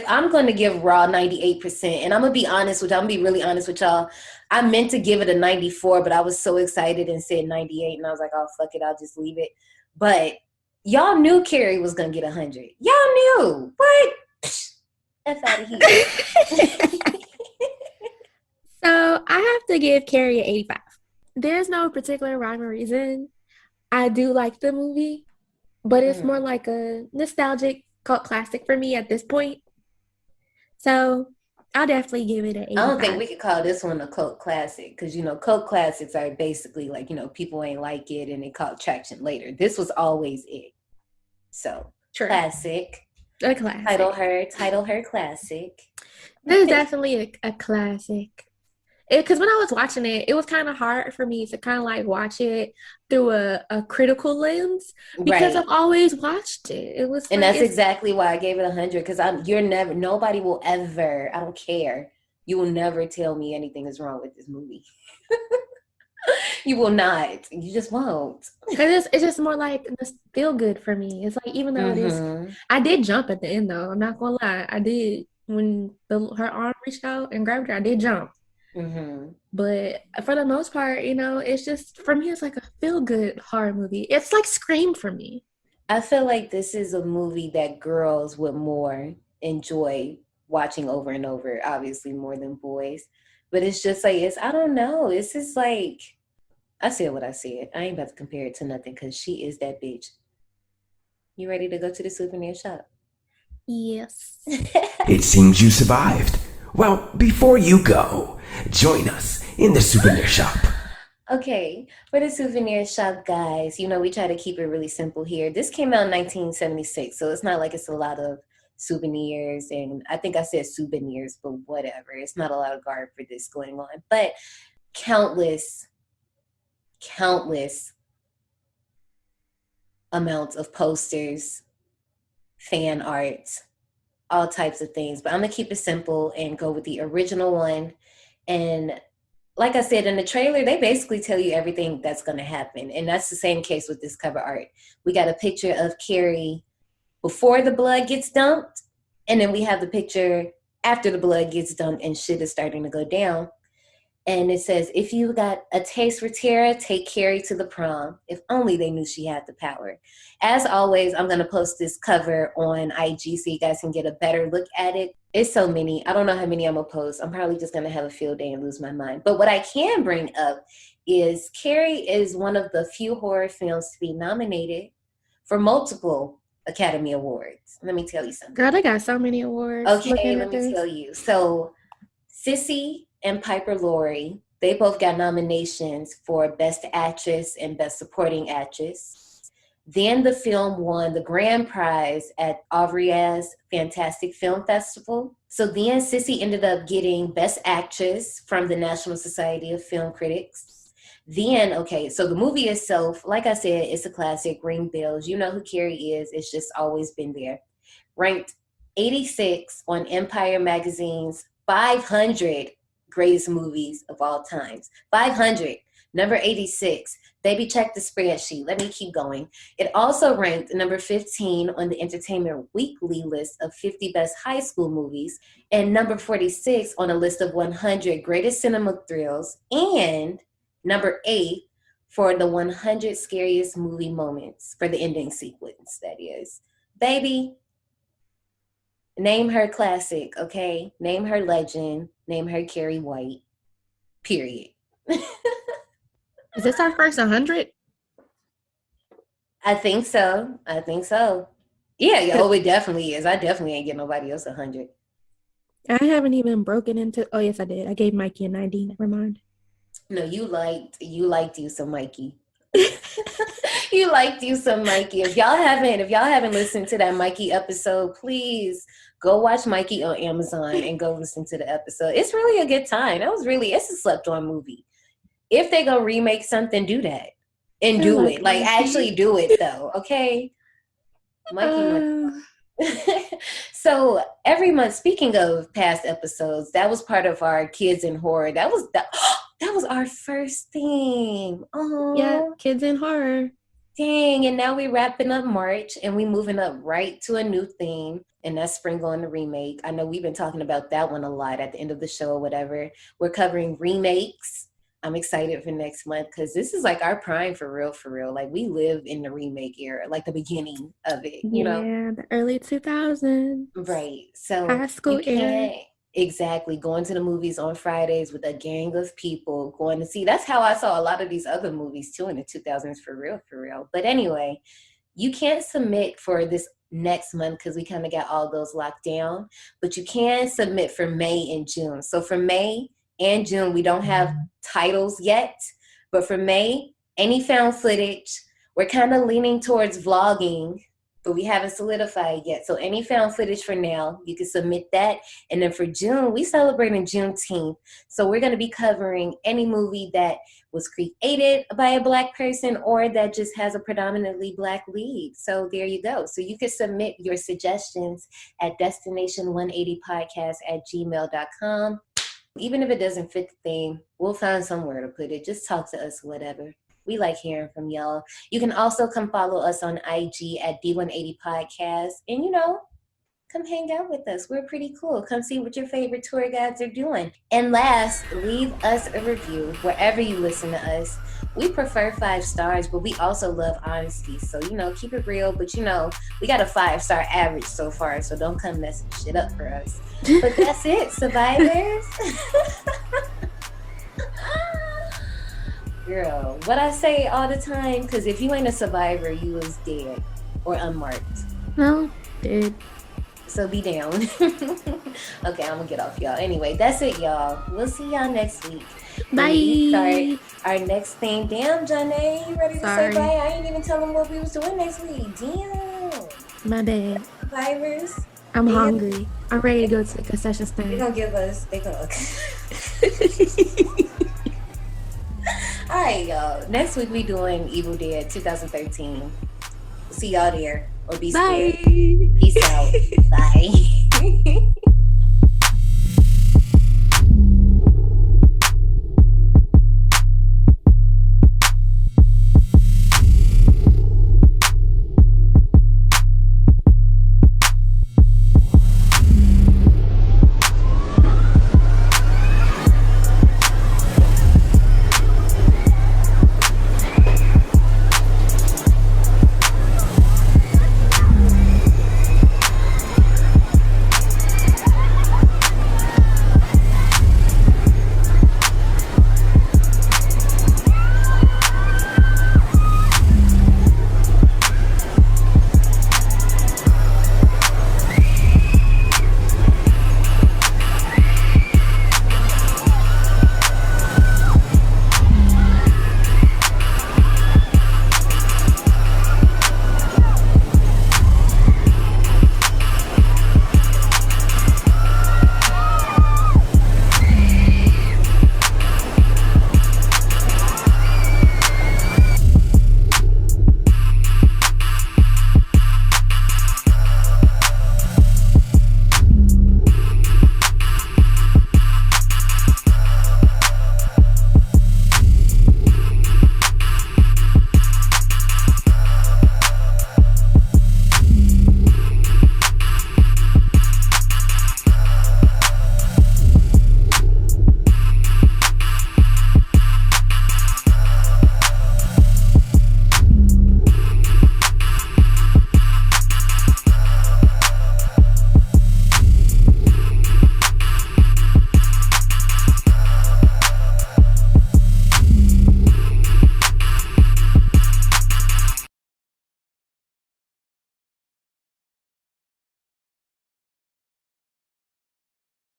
I'm going to give Raw 98%, and I'm gonna be honest with y'all, I'm gonna be really honest with y'all, I meant to give it a 94, but I was so excited and said 98, and I was like, oh fuck it, I'll just leave it. But y'all knew Carrie was gonna get 100. Y'all knew. What? F out of here. So I have to give Carrie an 85. There's no particular rhyme or reason. I do like the movie, but it's more like a nostalgic cult classic for me at this point. So I'll definitely give it an 85. I don't think we could call this one a cult classic, because, you know, cult classics are basically like, you know, people ain't like it and they caught traction later. This was always it. So, True. Classic. A classic. Title her classic. This is definitely a classic. Because when I was watching it, it was kind of hard for me to kind of like watch it through a critical lens, because I've always watched it. It was, and that's exactly why I gave it 100. Because nobody will ever, I don't care, you will never tell me anything is wrong with this movie. You will not. You just won't. Because it's just more like feel good for me. It's like, even though it is, I did jump at the end though. I'm not gonna lie, I did. When her arm reached out and grabbed her, I did jump. But for the most part, you know, it's just, for me, it's like a feel-good horror movie. It's like Scream for me. I feel like this is a movie that girls would more enjoy watching over and over, obviously more than boys. But it's just like, I don't know. It's just like, I said what I said. I ain't about to compare it to nothing, because she is that bitch. You ready to go to the souvenir shop? Yes. It seems you survived. Well, before you go, join us in the souvenir shop. Okay, for the souvenir shop, guys, you know, we try to keep it really simple here. This came out in 1976, so it's not like it's a lot of souvenirs, and I think I said souvenirs, but whatever. It's not a lot of garb for this going on, but countless amounts of posters, fan art, all types of things. But I'm gonna keep it simple and go with the original one. And like I said, in the trailer, they basically tell you everything that's gonna happen. And that's the same case with this cover art. We got a picture of Carrie before the blood gets dumped, and then we have the picture after the blood gets dumped and shit is starting to go down. And it says, if you got a taste for Tara, take Carrie to the prom. If only they knew she had the power. As always, I'm going to post this cover on IG so you guys can get a better look at it. It's so many. I don't know how many I'm going to post. I'm probably just going to have a field day and lose my mind. But what I can bring up is Carrie is one of the few horror films to be nominated for multiple Academy Awards. Let me tell you something. Girl, they got so many awards. Okay, let me tell you. So, Sissy and Piper Laurie, they both got nominations for Best Actress and Best Supporting Actress. Then the film won the grand prize at Avriaz Fantastic Film Festival. So then Sissy ended up getting Best Actress from the National Society of Film Critics. Then, okay, so the movie itself, like I said, it's a classic, ring bells. You know who Carrie is. It's just always been there. Ranked 86 on Empire Magazine's 500 greatest movies of all times. 500. Number 86. Baby, check the spreadsheet. Let me keep going. It also ranked number 15 on the Entertainment Weekly list of 50 best high school movies, and number 46 on a list of 100 greatest cinema thrills, and number 8 for the 100 scariest movie moments, for the ending sequence, that is. Baby, name her classic, okay? Name her legend. Name her Carrie White. Period. Is this our first 100? I think so. Yeah, it definitely is. I definitely ain't getting nobody else 100. I haven't even broken into. Oh yes, I did. I gave Mikey a 90. Never mind. No, you liked you some Mikey. You liked you some Mikey. If y'all haven't listened to that Mikey episode, please go watch Mikey on Amazon and go listen to the episode. It's really a good time. It's a slept on movie. If they gonna remake something, do that. And do it. Like actually do it though. Okay. Mikey. So every month, speaking of past episodes, that was part of our Kids in Horror. That was our first theme. Oh yeah, Kids in Horror. Dang, and now we're wrapping up March and we moving up right to a new theme, and that's Spring on the Remake. I know we've been talking about that one a lot at the end of the show or whatever. We're covering remakes. I'm excited for next month because this is like our prime for real. Like we live in the remake era, like the beginning of it, you know? Yeah, the early 2000s. Right. So high school era. Exactly. Going to the movies on Fridays with a gang of people going to see. That's how I saw a lot of these other movies too in the 2000s for real. But anyway, you can't submit for this next month because we kind of got all those locked down, but you can submit for May and June. So for May and June, we don't have titles yet, but for May, any found footage, we're kind of leaning towards vlogging, but we haven't solidified yet. So any found footage for now, you can submit that. And then for June, we celebrating Juneteenth. So we're going to be covering any movie that was created by a Black person or that just has a predominantly Black lead. So there you go. So you can submit your suggestions at destination180podcast@gmail.com. Even if it doesn't fit the theme, we'll find somewhere to put it. Just talk to us, whatever. We like hearing from y'all. You can also come follow us on IG at D180 Podcast. And, come hang out with us. We're pretty cool. Come see what your favorite tour guides are doing. And last, leave us a review wherever you listen to us. We prefer 5 stars, but we also love honesty. So, keep it real. But, we got a 5-star average so far. So don't come messing shit up for us. But that's it, survivors. Girl, what I say all the time, because if you ain't a survivor, you was dead or unmarked. No, dead. So be down. Okay, I'm gonna get off y'all. Anyway, that's it, y'all. We'll see y'all next week. Bye. We start our next thing. Damn, Johnny, you ready to say bye? I ain't even tell them what we was doing next week. Damn. My bad. Survivors. I'm hungry. I'm ready to go to the concession stand. They're gonna give us. All right, y'all. Next week we doing Evil Dead 2013. See y'all there, or be scared. Peace out. Bye.